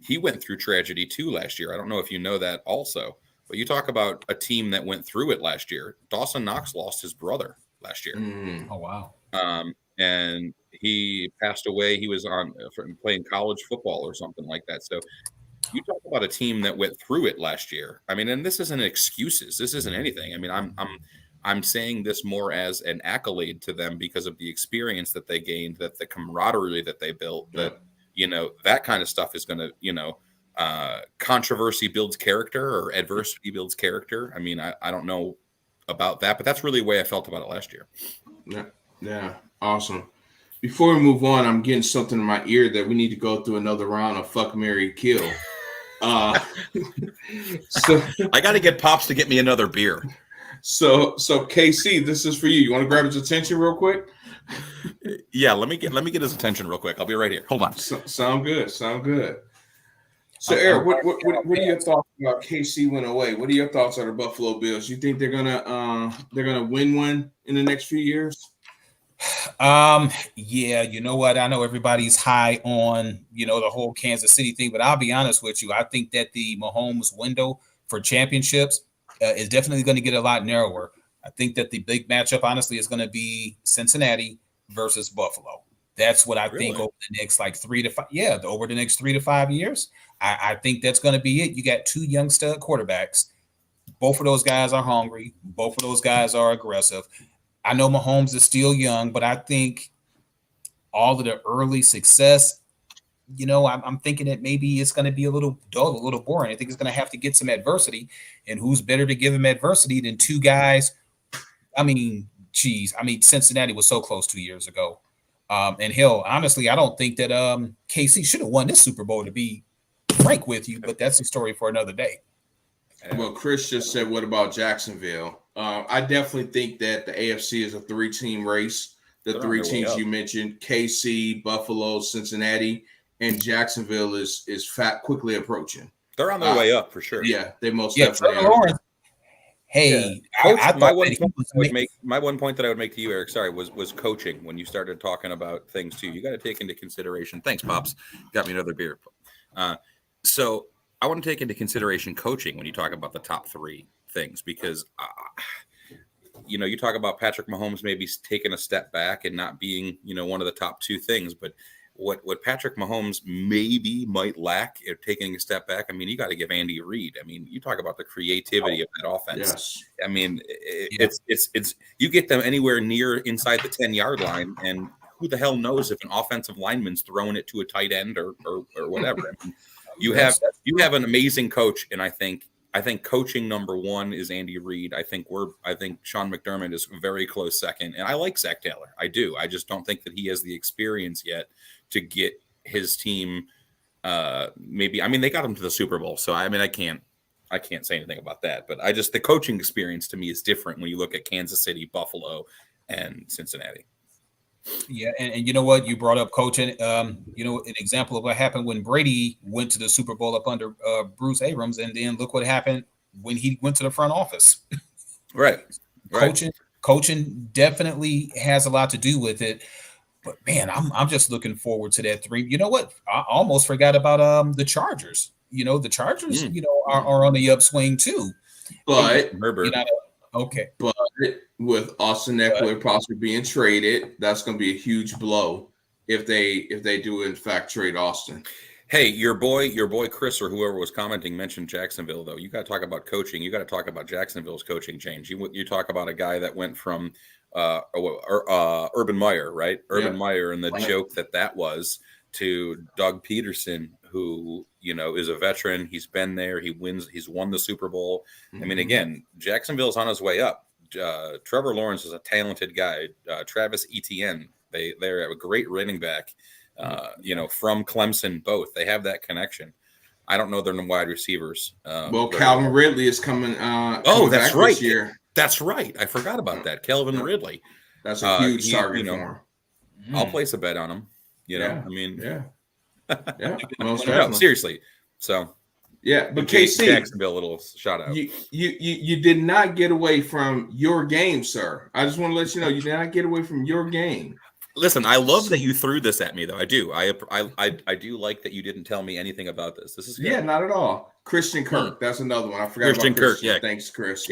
He went through tragedy too last year. I don't know if you know that also, but you talk about a team that went through it last year. Dawson Knox lost his brother last year. Oh, wow. And he passed away. He was playing college football or something like that. So you talk about a team that went through it last year. I mean, and this isn't excuses. This isn't anything. I mean, I'm saying this more as an accolade to them because of the experience that they gained, that the camaraderie that they built, that, that kind of stuff is going to, controversy builds character or adversity builds character. I mean, I don't know about that, but that's really the way I felt about it last year. Yeah. Awesome. Before we move on, I'm getting something in my ear that we need to go through another round of fuck, marry, kill. So I got to get Pops to get me another beer. So KC, this is for you. You want to grab his attention real quick? Yeah, let me get his attention real quick. I'll be right here. Hold on. Sound good. So Eric, what are your thoughts about KC went away? What are your thoughts on the Buffalo Bills? You think they're gonna win one in the next few years? Yeah, you know what? I know everybody's high on, the whole Kansas City thing, but I'll be honest with you. I think that the Mahomes window for championships is definitely going to get a lot narrower. I think that the big matchup, honestly, is going to be Cincinnati versus Buffalo. That's what I think over the next like 3 to 5. Yeah, over the next 3 to 5 years, I think that's going to be it. You got two young stud quarterbacks. Both of those guys are hungry. Both of those guys are aggressive. I know Mahomes is still young, but I think all of the early success, I'm thinking that maybe it's going to be a little dull, a little boring. I think it's going to have to get some adversity. And who's better to give him adversity than two guys? Cincinnati was so close 2 years ago. And hell, honestly, I don't think that KC should have won this Super Bowl, to be frank with you, but that's a story for another day. Well, Chris just said, what about Jacksonville? I definitely think that the AFC is a 3-team race. The three teams you mentioned, KC, Buffalo, Cincinnati, and Jacksonville is quickly approaching. They're on their way up for sure. Yeah, they most definitely are. Hey, Coach, my one point that I would make to you, Eric, was coaching. When you started talking about things too, you got to take into consideration. Thanks, Pops. Got me another beer. So I want to take into consideration coaching when you talk about the top three things, because you talk about Patrick Mahomes maybe taking a step back and not being one of the top two things, but what Patrick Mahomes maybe might lack if taking a step back, you got to give Andy Reid. You talk about the creativity of that offense. Yes. It's you get them anywhere near inside the 10-yard line, and who the hell knows if an offensive lineman's throwing it to a tight end or whatever. You have an amazing coach, and I think coaching number one is Andy Reid. I think Sean McDermott is very close second, and I like Zach Taylor. I do. I just don't think that he has the experience yet to get his team. They got him to the Super Bowl, so I can't say anything about that. But the coaching experience to me is different when you look at Kansas City, Buffalo, and Cincinnati. Yeah, and you know what? You brought up coaching. An example of what happened when Brady went to the Super Bowl up under Bruce Abrams, and then look what happened when he went to the front office. Right. Coaching definitely has a lot to do with it. But man, I'm just looking forward to that 3. You know what? I almost forgot about the Chargers. The Chargers, are on the upswing too. But Herbert. Okay. But with Austin Eckler possibly being traded, that's going to be a huge blow if they do in fact trade Austin. Hey, your boy Chris or whoever was commenting mentioned Jacksonville, though. You got to talk about coaching. You got to talk about Jacksonville's coaching change. You talk about a guy that went from Urban Meyer, right? Urban Meyer, and the joke that was, to Doug Peterson, who is a veteran. He's been there. He's won the Super Bowl. Mm-hmm. Again, Jacksonville's on his way up. Trevor Lawrence is a talented guy. Travis Etienne, they have a great running back. From Clemson, both they have that connection. I don't know their wide receivers. Calvin Ridley is coming. That's back right. This year. That's right. I forgot about that. Calvin Ridley. That's a huge target for him. I'll place a bet on him. Most no, seriously. So but KC, Jacksonville, little shout out. You did not get away from your game, sir. I just want to let you know you did not get away from your game. Listen, I love that you threw this at me, though. I do. I do like that you didn't tell me anything about this. This is good. Not at all. Christian Kirk, that's another one. I forgot Christian about Kirk. Yeah, thanks, Chris.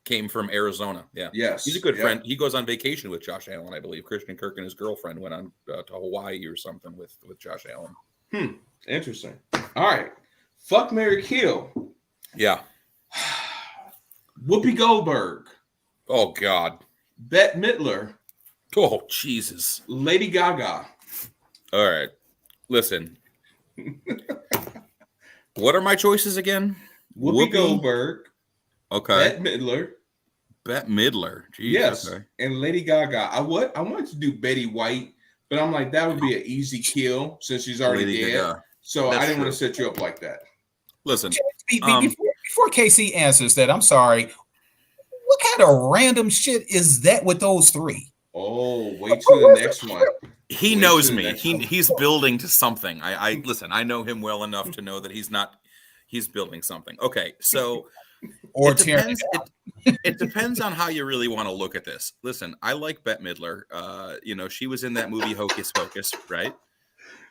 Came from Arizona. Yeah. Yes. He's a good friend. He goes on vacation with Josh Allen, I believe. Christian Kirk and his girlfriend went on to Hawaii or something with Josh Allen. Interesting. All right. Fuck, marry, kill. Yeah. Whoopi Goldberg. Oh God. Bette Midler. Oh Jesus. Lady Gaga. All right. Listen. What are my choices again? Whoopi Goldberg. Okay. Bette Midler. Jeez, yes. Okay. And Lady Gaga. I wanted to do Betty White, but I'm like, that would be an easy kill since she's already Lady dead. Gaga. So I didn't want to set you up like that. Listen. Before KC answers that, I'm sorry. What kind of random shit is that with those 3? Oh, wait till the next one. He knows me. He's building to something. I listen, I know him well enough to know that he's building something. Okay, so it depends on how you really want to look at this. Listen, I like Bette Midler. She was in that movie Hocus Pocus, right?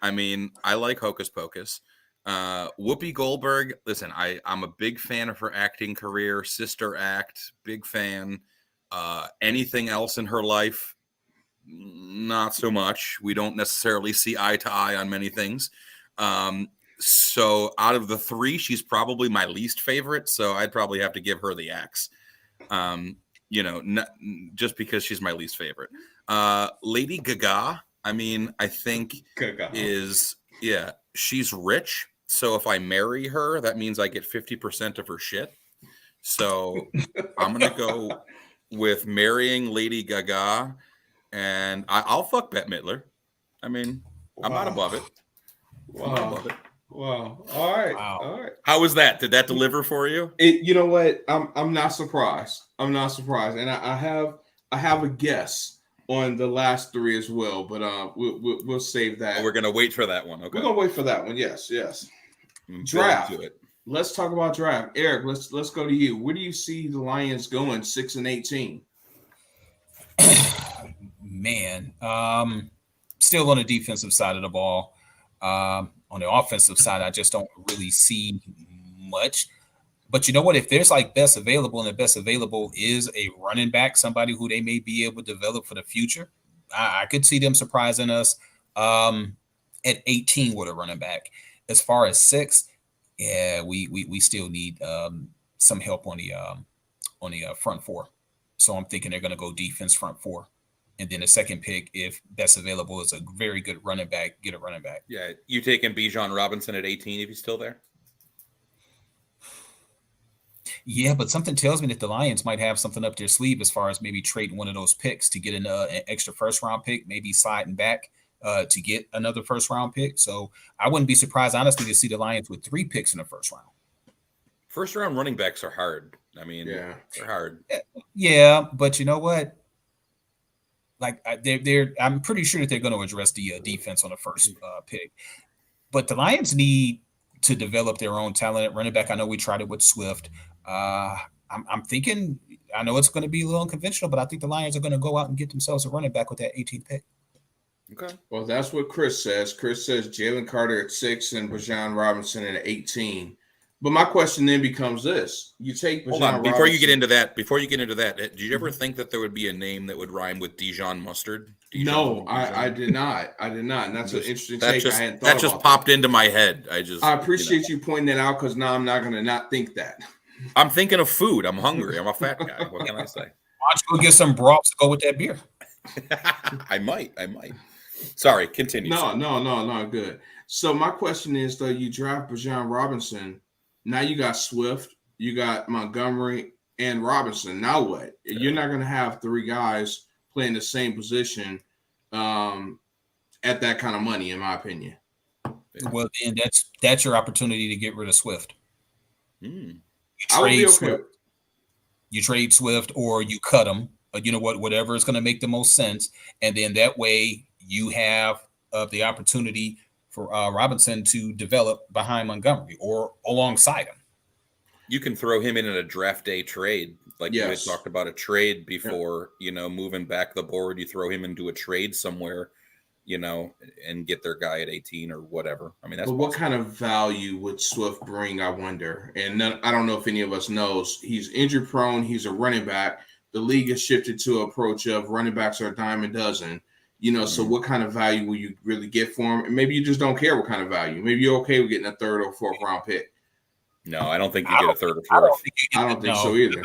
I like Hocus Pocus. Whoopi Goldberg, listen, I'm a big fan of her acting career, Sister Act, big fan. Anything else in her life, not so much. We don't necessarily see eye to eye on many things. So out of the three, she's probably my least favorite. So I'd probably have to give her the axe. Just because she's my least favorite. Lady Gaga, I mean, I think she's rich. So if I marry her, that means I get 50% of her shit. So I'm going to go with marrying Lady Gaga, and I'll fuck Bette Midler. I mean, I'm not above it. Wow. All right. How was that? Did that deliver for you? You know what? I'm not surprised. And I have a guess on the last three as well, but we'll save that. Oh, we're gonna wait for that one. Okay. We're gonna wait for that one. Yes. Draft. Let's talk about draft. Eric, let's go to you. Where do you see the Lions going 6-18? Man, still on the defensive side of the ball. On the offensive side, I just don't really see much. But you know what? If there's like best available, and the best available is a running back, somebody who they may be able to develop for the future, I could see them surprising us at 18 with a running back. As far as 6, we still need some help on the front 4. So I'm thinking they're going to go defense front 4. And then the second pick, if that's available, is a very good running back. Get a running back. Yeah, you taking Bijan Robinson at 18 if he's still there? Yeah, but something tells me that the Lions might have something up their sleeve as far as maybe trading one of those picks to get an extra first-round pick, maybe sliding back to get another first-round pick. So I wouldn't be surprised, honestly, to see the Lions with 3 picks in the first round. First-round running backs are hard. I mean, they're hard. Yeah, but you know what? Like I'm pretty sure that they're going to address the defense on the first pick, but the Lions need to develop their own talent at running back. I know we tried it with Swift. I'm thinking, I know it's going to be a little unconventional, but I think the Lions are going to go out and get themselves a running back with that 18th pick. Okay. Well, that's what Chris says. Chris says Jalen Carter at 6 and Bijan Robinson at 18. But my question then becomes this: you take Hold on, before you get into that, did you ever think that there would be a name that would rhyme with Dijon Mustard? No, I did not. And that's an interesting take. I hadn't thought that just popped into my head. I appreciate you pointing that out, because now I'm not going to not think that. I'm thinking of food. I'm hungry. I'm a fat guy. What can I say? Why don't you go get some broth to go with that beer? I might. Sorry, continue. No, good. So my question is, though, you draft Bijan Robinson. Now you got Swift, you got Montgomery, and Robinson. Now what? Yeah. You're not going to have 3 guys playing the same position at that kind of money, in my opinion. Well, then that's your opportunity to get rid of Swift. I would be okay. Swift. You trade Swift, or you cut him. You know what? Whatever is going to make the most sense, and then that way you have the opportunity for Robinson to develop behind Montgomery or alongside him. You can throw him in a draft day trade. Like you had talked about a trade before, moving back the board, you throw him into a trade somewhere, and get their guy at 18 or whatever. I mean, that's what kind of value would Swift bring, I wonder? And I don't know if any of us knows. He's injury prone. He's a running back. The league has shifted to an approach of running backs are a dime a dozen. So what kind of value will you really get for him? And maybe you just don't care what kind of value. Maybe you're okay with getting a 3rd or 4th round pick. No, I don't think you get a 3rd or 4th. I don't think so either.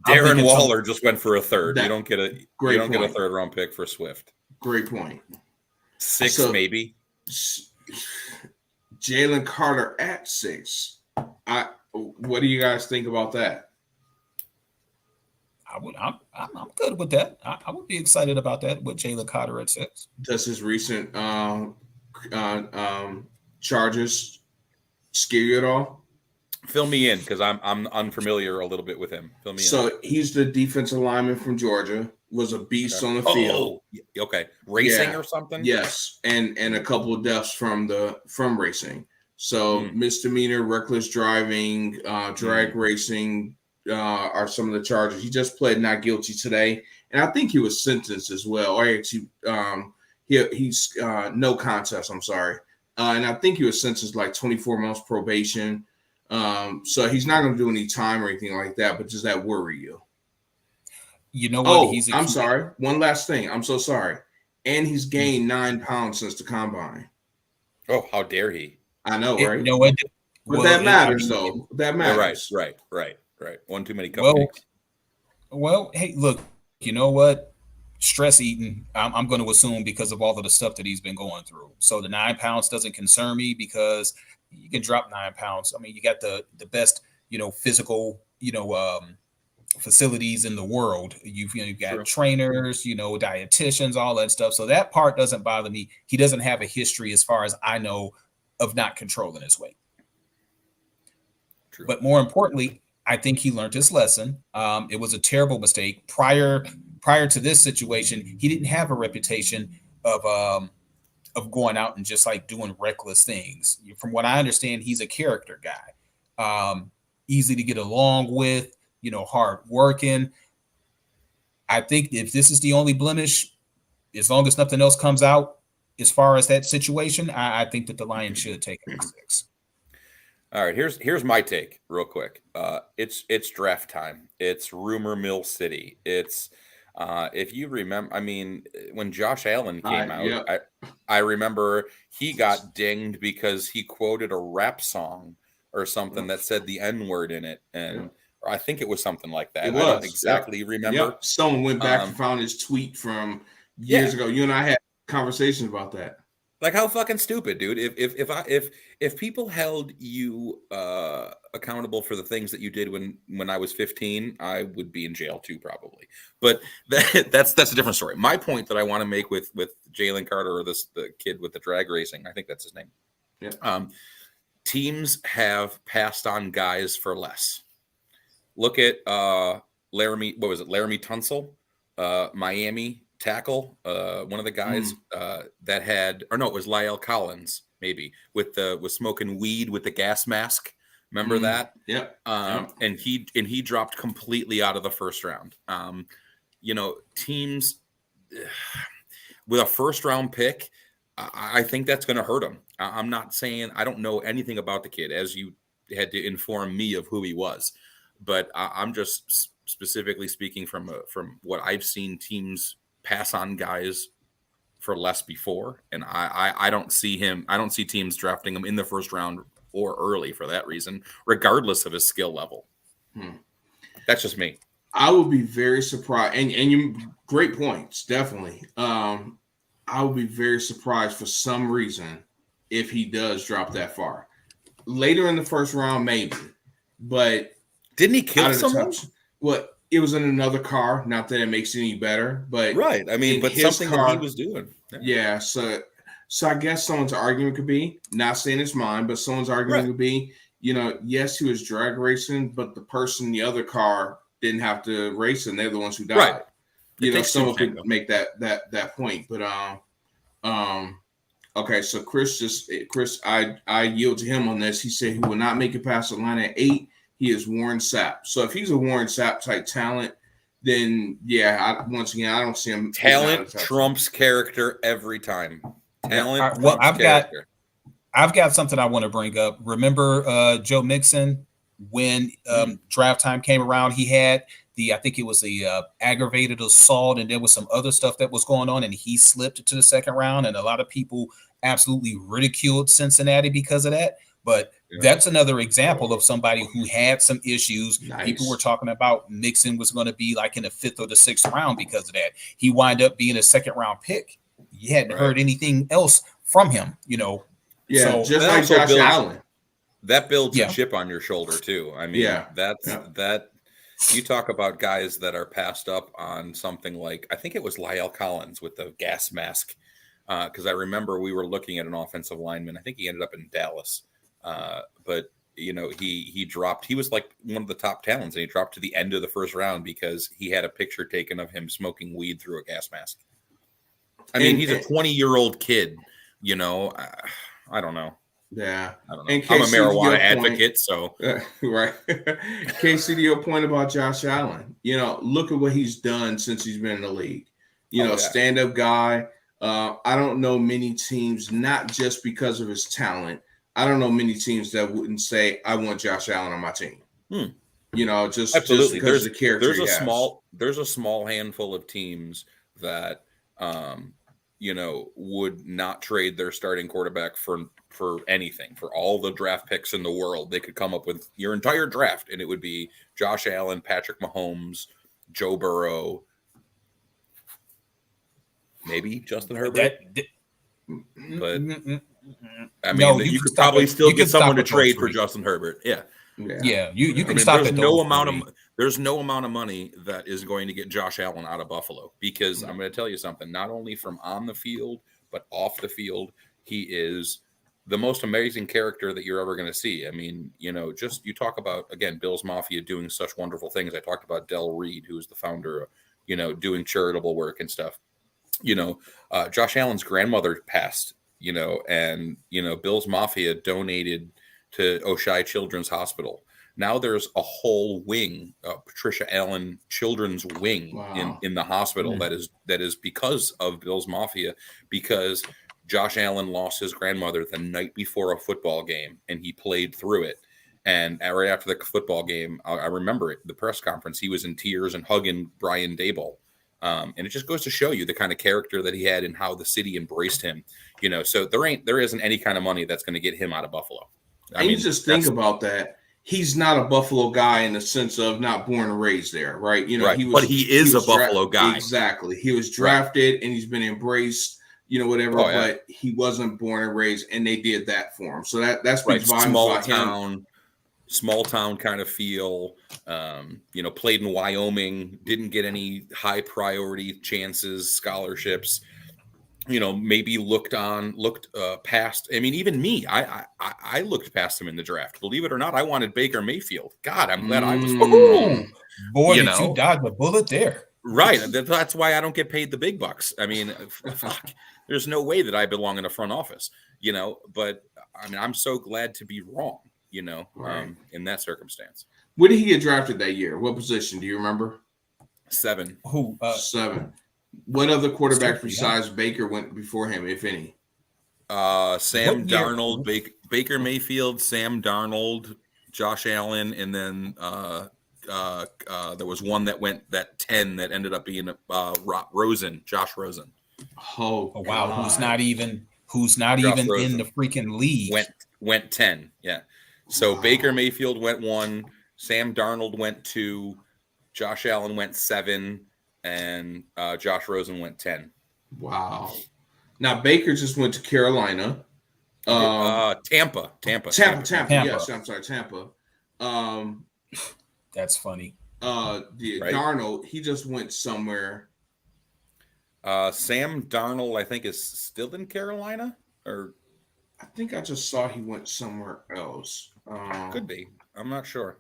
Darren Waller just went for a 3rd. You don't get a 3rd round pick for Swift. Great point. 6 maybe. Jalen Carter at 6. What do you guys think about that? I'm good with that. I would be excited about that with Jalen Carter at 6. Does his recent charges scare you at all? Fill me in, because I'm unfamiliar a little bit with him. Fill me in. So he's the defensive lineman from Georgia. Was a beast on the field. Okay, racing or something. Yes, and a couple of deaths from racing. So misdemeanor, reckless driving, drag racing. Are some of the charges. He just pled not guilty today, and I think he was sentenced as well. Or actually, he's no contest. I'm sorry. And I think he was sentenced like 24 months probation. So he's not going to do any time or anything like that. But does that worry you? You know what? I'm sorry. One last thing. I'm so sorry. And he's gained 9 pounds since the combine. Oh, how dare he? I know, right? You know what? But that matters, though. That matters. Right. One too many cupcakes. Well, hey, look, you know what? Stress eating, I'm going to assume because of all of the stuff that he's been going through. So the 9 pounds doesn't concern me because you can drop 9 pounds. I mean, you got the best, physical, facilities in the world. You've got trainers, dietitians, all that stuff. So that part doesn't bother me. He doesn't have a history, as far as I know, of not controlling his weight. True. But more importantly, I think he learned his lesson. It was a terrible mistake. Prior to this situation, he didn't have a reputation of going out and just like doing reckless things. From what I understand, he's a character guy, easy to get along with, hard working. I think if this is the only blemish, as long as nothing else comes out as far as that situation, I think that the Lions should take him to 6. All right, here's my take real quick. It's draft time. It's rumor mill city. It's if you remember, I mean, when Josh Allen came out, I remember he got dinged because he quoted a rap song or something that said the N-word in it, and or I think it was something like that. I don't exactly remember. Yep. Someone went back and found his tweet from years ago. You and I had conversations about that. Like, how fucking stupid, dude. If people held you accountable for the things that you did when I was 15, I would be in jail too, probably. But that's a different story. My point that I want to make with Jalen Carter, or the kid with the drag racing, I think that's his name. Yeah. Teams have passed on guys for less. Look at Laramie Tunsil, Miami tackle, one of the guys that had, or no, it was Lyle Collins, maybe, with smoking weed with the gas mask. Remember that? Yep. And he dropped completely out of the first round. Teams with a first round pick, I think that's going to hurt him. I'm not saying, I don't know anything about the kid, as you had to inform me of who he was, but I'm just specifically speaking from what I've seen teams pass on guys for less before, and I don't see teams drafting him in the first round or early for that reason, regardless of his skill level. That's just me. I would be very surprised, and you great points, definitely. I would be very surprised for some reason if he does drop that far. Later in the first round, maybe, but didn't he kill someone? Well, it was in another car. Not that it makes it any better, but right. I mean, but something that he was doing. Yeah. So I guess someone's argument could be, not saying it's mine, but someone's argument could be, yes, he was drag racing, but the person in the other car didn't have to race, and they're the ones who died. Right. Someone could make that point, but okay. So Chris, I yield to him on this. He said he will not make it past the line at 8. He is Warren Sapp. So if he's a Warren Sapp type talent, then once again, I don't see him. Talent trumps character every time. Talent. Well, I've got something I want to bring up. Remember Joe Mixon, when draft time came around, he had I think it was the aggravated assault, and there was some other stuff that was going on, and he slipped to the second round, and a lot of people absolutely ridiculed Cincinnati because of that. But that's another example of somebody who had some issues. Nice. People were talking about Mixon was going to be like in the 5th or the 6th round because of that. He wound up being a second round pick. You hadn't heard anything else from him, Yeah, so, just like Josh Allen. That builds a chip on your shoulder too. I mean, that you talk about guys that are passed up on something like, I think it was Lyle Collins with the gas mask. Because I remember we were looking at an offensive lineman. I think he ended up in Dallas. But he dropped. He was like one of the top talents, and he dropped to the end of the first round because he had a picture taken of him smoking weed through a gas mask. I mean, he's a 20-year-old kid. I don't know. Yeah, I don't know. I'm a marijuana advocate, so right. Casey, to your point about Josh Allen, look at what he's done since he's been in the league. Stand-up guy. I don't know many teams, not just because of his talent. I don't know many teams that wouldn't say, I want Josh Allen on my team. Just Absolutely. because of the character he has. There's a small handful of teams that would not trade their starting quarterback for anything, for all the draft picks in the world. They could come up with your entire draft, and it would be Josh Allen, Patrick Mahomes, Joe Burrow, maybe Justin Herbert. But I mean, you could probably still get someone to trade for Justin Herbert. Yeah. You can stop there's at no amount of there's no amount of money that is going to get Josh Allen out of Buffalo, because I'm going to tell you something, not only from on the field but off the field, he is the most amazing character that you're ever going to see. I mean, just you talk about, again, Bills Mafia doing such wonderful things. I talked about Del Reed, who is the founder of doing charitable work and stuff. Josh Allen's grandmother passed, and Bills Mafia donated to Oshai Children's Hospital. Now there's a whole wing, Patricia Allen Children's Wing, in the hospital that is because of Bills Mafia, because Josh Allen lost his grandmother the night before a football game, and he played through it. And right after the football game, I remember it, the press conference, he was in tears and hugging Brian Daboll. And it just goes to show you the kind of character that he had and how the city embraced him. So there isn't any kind of money that's going to get him out of Buffalo. I mean, just think about that. He's not a Buffalo guy in the sense of not born and raised there, right? Right. But he is a Buffalo guy. Exactly. He was drafted and he's been embraced, whatever. But he wasn't born and raised, and they did that for him. So that speaks volumes about him. Small town kind of feel. Played in Wyoming, didn't get any high priority chances, scholarships. Maybe looked past. I mean, even me, I looked past him in the draft. Believe it or not, I wanted Baker Mayfield. God, I'm glad I was wrong. Boy, did you dodge a bullet there. Right. That's why I don't get paid the big bucks. I mean, fuck, there's no way that I belong in a front office, but I mean, I'm so glad to be wrong, in that circumstance. Where did he get drafted that year? What position? Do you remember? 7. Who? 7. What other quarterbacks besides Baker went before him, if any? Sam Darnold, Baker Mayfield, Sam Darnold, Josh Allen, and then there was one that went that 10 that ended up being Josh Rosen. Oh wow, God. who's not even in the freaking league. Went 10, yeah. So Baker Mayfield went 1, Sam Darnold went 2, Josh Allen went 7. And Josh Rosen went 10. Wow. Now Baker just went to Carolina. Tampa. Yes, I'm sorry, Tampa. That's funny. Darnold, he just went somewhere. Sam Darnold, I think, is still in Carolina, or I think I just saw he went somewhere else. Could be. I'm not sure.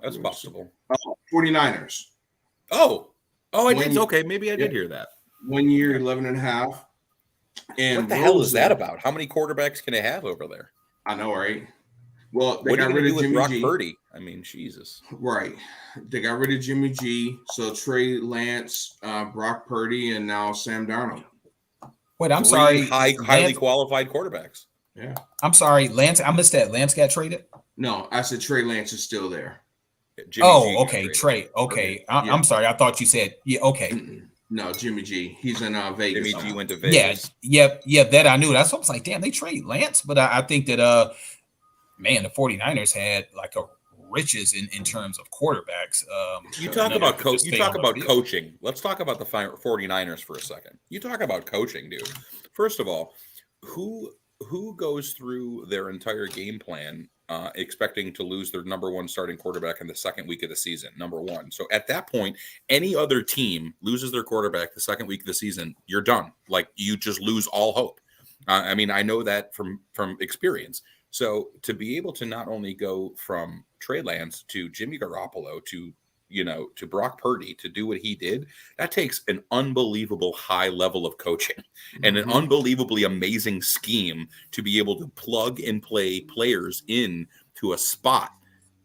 That's possible. 49ers. Oh, I did. Okay, maybe I did hear that. 1 year, 11 and a half. And what the hell is that about? How many quarterbacks can they have over there? I know, right? Well, they got rid of Jimmy G. Purdy. I mean, Jesus. Right. They got rid of Jimmy G. So Trey Lance, Brock Purdy, and now Sam Darnold. Wait, I'm sorry. Highly qualified quarterbacks. Yeah. I'm sorry, Lance. I missed that. Lance got traded? No, I said Trey Lance is still there. Okay, Trey. Okay, I'm sorry. I thought you said okay. No, Jimmy G. He's in Vegas. Jimmy G went to Vegas. Yeah. That I knew. That's what I was like. Damn, they trade Lance, but I think that the 49ers had like a riches in terms of quarterbacks. You talk about coaching. Let's talk about the 49ers for a second. You talk about coaching, dude. First of all, who goes through their entire game plan expecting to lose their number one starting quarterback in the second week of the season, number one. So at that point, any other team loses their quarterback the second week of the season, you're done. Like, you just lose all hope. I mean, I know that from experience. So to be able to not only go from Trey Lance to Jimmy Garoppolo to Brock Purdy to do what he did, that takes an unbelievable high level of coaching and an unbelievably amazing scheme to be able to plug and play players in to a spot,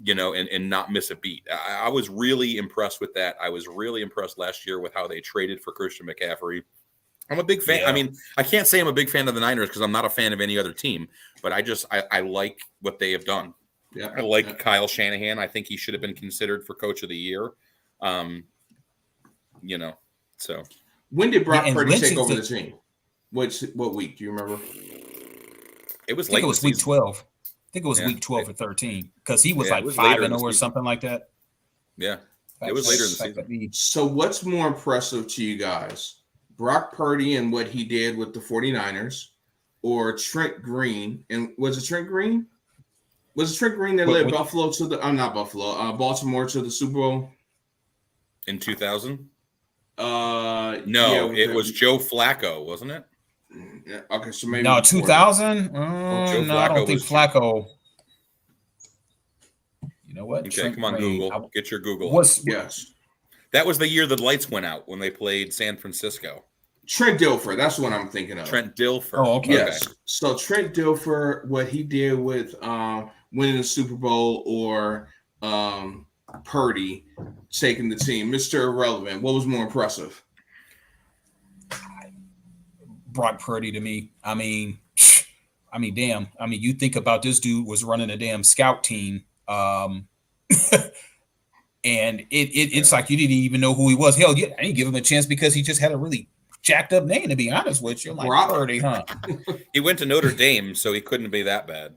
and not miss a beat. I was really impressed with that. I was really impressed last year with how they traded for Christian McCaffrey. I'm a big fan. Yeah. I mean, I can't say I'm a big fan of the Niners because I'm not a fan of any other team, but I like what they have done. Yeah, I like Kyle Shanahan. I think he should have been considered for Coach of the Year. So when did Brock Purdy Lynch take over the team? What week? Do you remember? It was I think it was week 12. I think it was week 12 or 13 because he was like 5-0 or something like that. Yeah, it was later in the season. So what's more impressive to you guys? Brock Purdy and what he did with the 49ers, or Trent Green? And was it Trent Green? Was it Trent Green that led Buffalo to the not Buffalo, Baltimore to the Super Bowl? In 2000? No, it was Joe Flacco, wasn't it? Yeah, okay, so maybe 2000. No, I don't think Flacco. You know what? Okay, come on, Google. Get your Google. Yes. That was the year the lights went out when they played San Francisco. Trent Dilfer, that's what I'm thinking of. Trent Dilfer. Oh, okay. Yes. So Trent Dilfer, what he did with winning the Super Bowl, or Purdy taking the team, Mr. Irrelevant, what was more impressive? Brock Purdy to me. I mean, damn. I mean, you think about this dude was running a damn scout team. And it's like you didn't even know who he was. Hell, I didn't give him a chance because he just had a really jacked up name, to be honest with you. I'm like, Purdy, huh? He went to Notre Dame, so he couldn't be that bad.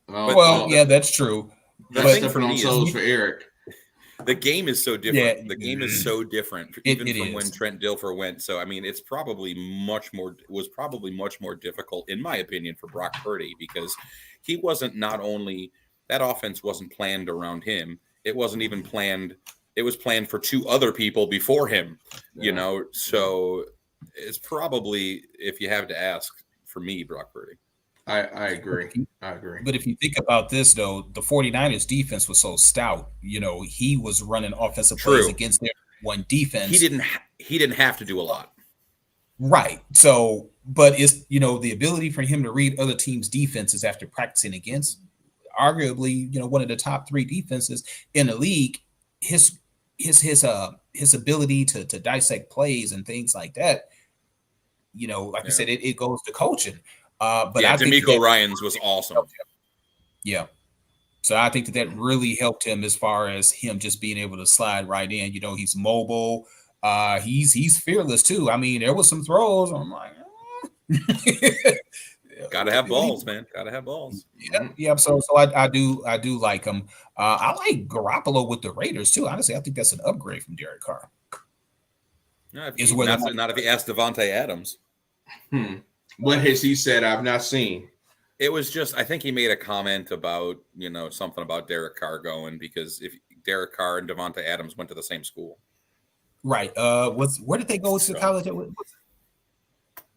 Yeah, that's true. That's different on toes for Eric. The game is so different. The game is so different, even it from is. when Trent Dilfer went. So, I mean, it's probably much more difficult, in my opinion, for Brock Purdy, because he wasn't, not only that offense wasn't planned around him, it wasn't even planned. It was planned for two other people before him, so it's probably, if you have to ask, for me, Brock Purdy. I agree. But if you think about this, though, the 49ers defense was so stout. He was running offensive plays against their one defense. He didn't have to do a lot. Right. So, but it's, the ability for him to read other teams' defenses after practicing against arguably, one of the top 3 defenses in the league, his ability to dissect plays and things like that, I said, it goes to coaching. But I think DeMeco Ryans was awesome. Yeah. So I think that really helped him as far as him just being able to slide right in. He's mobile. He's fearless too. I mean, there was some throws. I'm like, gotta have balls, man. Gotta have balls. Yeah. So I do like him. I like Garoppolo with the Raiders too. Honestly, I think that's an upgrade from Derek Carr. Not if you ask Devontae Adams. What has he said I've not seen? It was just, I think he made a comment about, something about Derek Carr going, because if Derek Carr and Devontae Adams went to the same school. Right. Where did they go to college?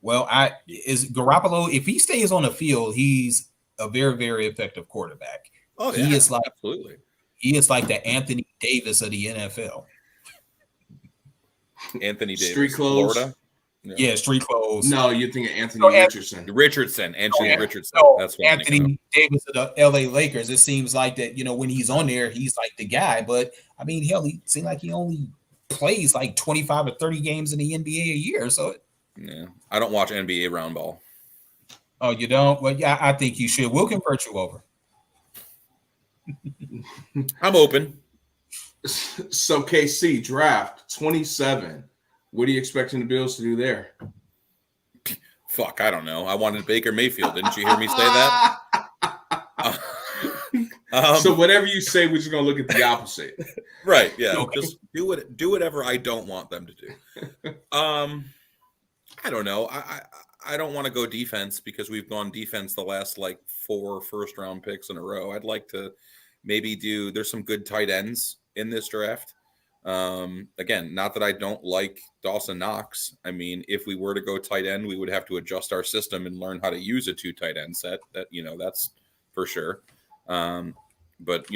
Well, is Garoppolo, if he stays on the field, he's a very, very effective quarterback. Oh, yeah, absolutely. He is like the Anthony Davis of the NFL. Anthony Davis. Street clothes. Florida. Yeah, street clothes. No, you're thinking Anthony Richardson. Richardson. That's what Anthony Davis of the LA Lakers. It seems like that, when he's on there, he's like the guy. But I mean, hell, he seems like he only plays like 25 or 30 games in the NBA a year. So yeah, I don't watch NBA round ball. Oh, you don't? Well, yeah, I think you should. We'll convert you over. I'm open. So KC draft 27. What are you expecting the Bills to do there? Fuck, I don't know. I wanted Baker Mayfield. Didn't you hear me say that? So whatever you say, we're just gonna look at the opposite. Right? Yeah. Okay. Just do whatever I don't want them to do. I don't know. I don't want to go defense because we've gone defense the last 4 first-round picks in a row. I'd like to maybe there's some good tight ends in this draft. Again, not that I don't like Dawson Knox. I mean, if we were to go tight end, we would have to adjust our system and learn how to use a 2 tight end set. That's for sure. But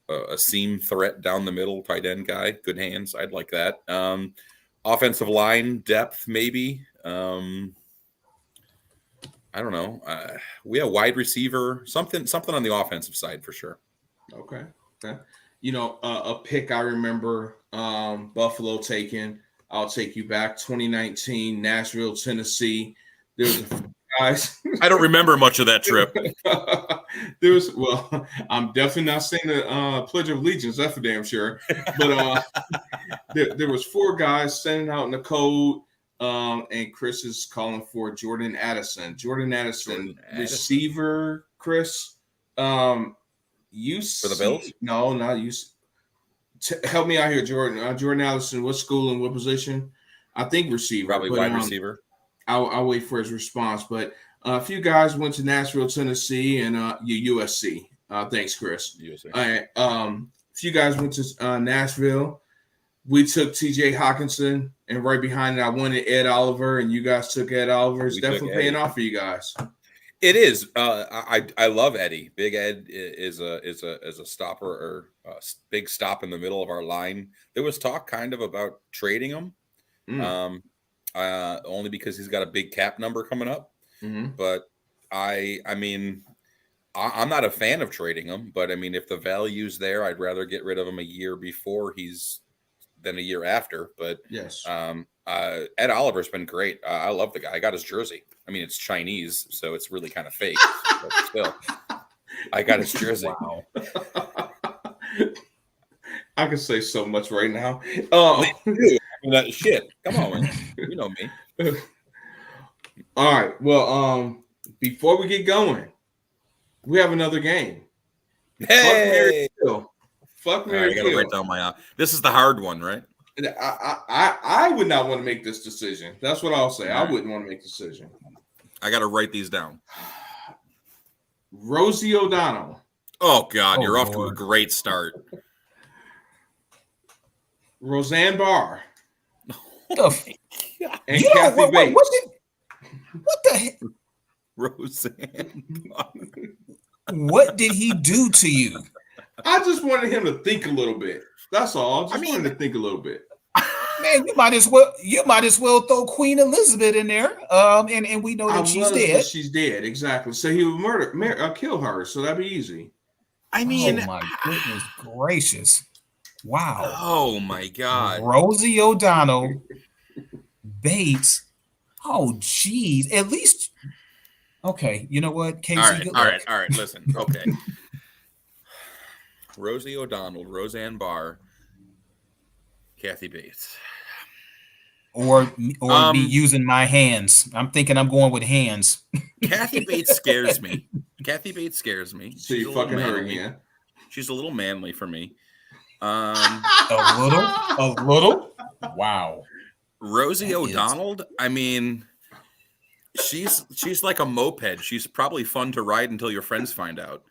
a seam threat down the middle tight end guy, good hands. I'd like that. Offensive line depth, maybe. I don't know. We have wide receiver, something on the offensive side for sure. Okay. A pick I remember Buffalo taking I'll take you back 2019, Nashville, Tennessee. There's a few guys. I don't remember much of that trip. I'm definitely not saying the Pledge of Allegiance. That's for damn sure. But there was 4 guys standing out in the cold. And Chris is calling for Jordan Addison. Jordan Addison, receiver. Chris, you for the Bills? No, not you. Help me out here, Jordan. Jordan Addison, what school and what position? I think receiver. Probably wide receiver. I'll wait for his response. But a few guys went to Nashville, Tennessee, and USC. Thanks, Chris. USC. All right. A few guys went to Nashville. We took T.J. Hawkinson, and right behind it, I wanted Ed Oliver, and you guys took Ed Oliver. It's definitely paying off for you guys. It is. I love Eddie. Big Ed is a stopper or a big stop in the middle of our line. There was talk kind of about trading him, only because he's got a big cap number coming up. Mm-hmm. But I'm not a fan of trading him. But I mean, if the value's there, I'd rather get rid of him a year before than a year after. But yes, Ed Oliver's been great. I love the guy. I got his jersey. I mean, it's Chinese, so it's really kind of fake. But still, I got his jersey. Wow. I can say so much right now. Shit. Come on, man. You know me. All right. Well, before we get going, we have another game. Hey. Fuck Mary Kill. I gotta write down my. This is the hard one, right? I would not want to make this decision. That's what I'll say. Right. I wouldn't want to make the decision. I got to write these down. Rosie O'Donnell. Oh God, you're off to a great start. Roseanne Barr. And Kathy Bates. What the heck? Roseanne Barr. What did he do to you? I just wanted him to think a little bit. That's all. I wanted him to think a little bit. Man, you might as well throw Queen Elizabeth in there. And we know that she's dead. She's dead, exactly. So he would kill her. So that'd be easy. I mean, oh my goodness gracious! Wow. Oh my God. Rosie O'Donnell, Bates. Oh geez. At least. Okay. You know what, Casey? All right. Listen. Okay. Rosie O'Donnell, Roseanne Barr, Kathy Bates. Or me using my hands. I'm thinking I'm going with hands. Kathy Bates scares me. So you fucking her again. She's a little manly for me. A little. Wow. Rosie O'Donnell. I mean, she's like a moped. She's probably fun to ride until your friends find out.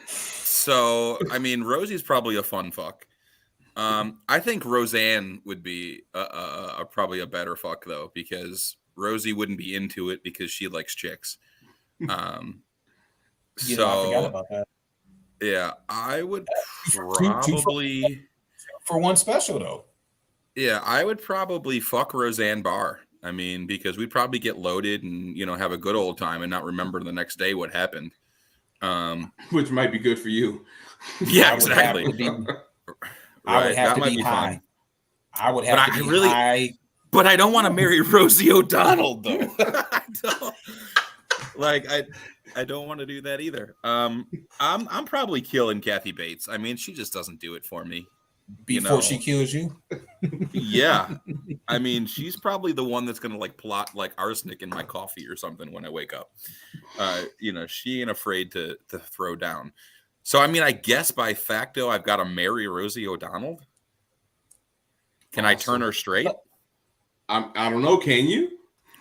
So I mean, Rosie's probably a fun fuck. I think Roseanne would be probably a better fuck though, because Rosie wouldn't be into it because she likes chicks. I forgot about that. Yeah, I would probably for one special though. Yeah, I would probably fuck Roseanne Barr. I mean, because we'd probably get loaded and have a good old time and not remember the next day what happened. Which might be good for you. Yeah, exactly. I would have to be high. I would have to be high. But I don't want to marry Rosie O'Donnell, though. I don't want to do that either. I'm probably killing Kathy Bates. I mean, she just doesn't do it for me. Before she kills you? Yeah. I mean, she's probably the one that's going to plot arsenic in my coffee or something when I wake up. She ain't afraid to throw down. So, I mean, I guess by facto, I've got to marry Rosie O'Donnell. Can I turn her straight? I don't know. Can you?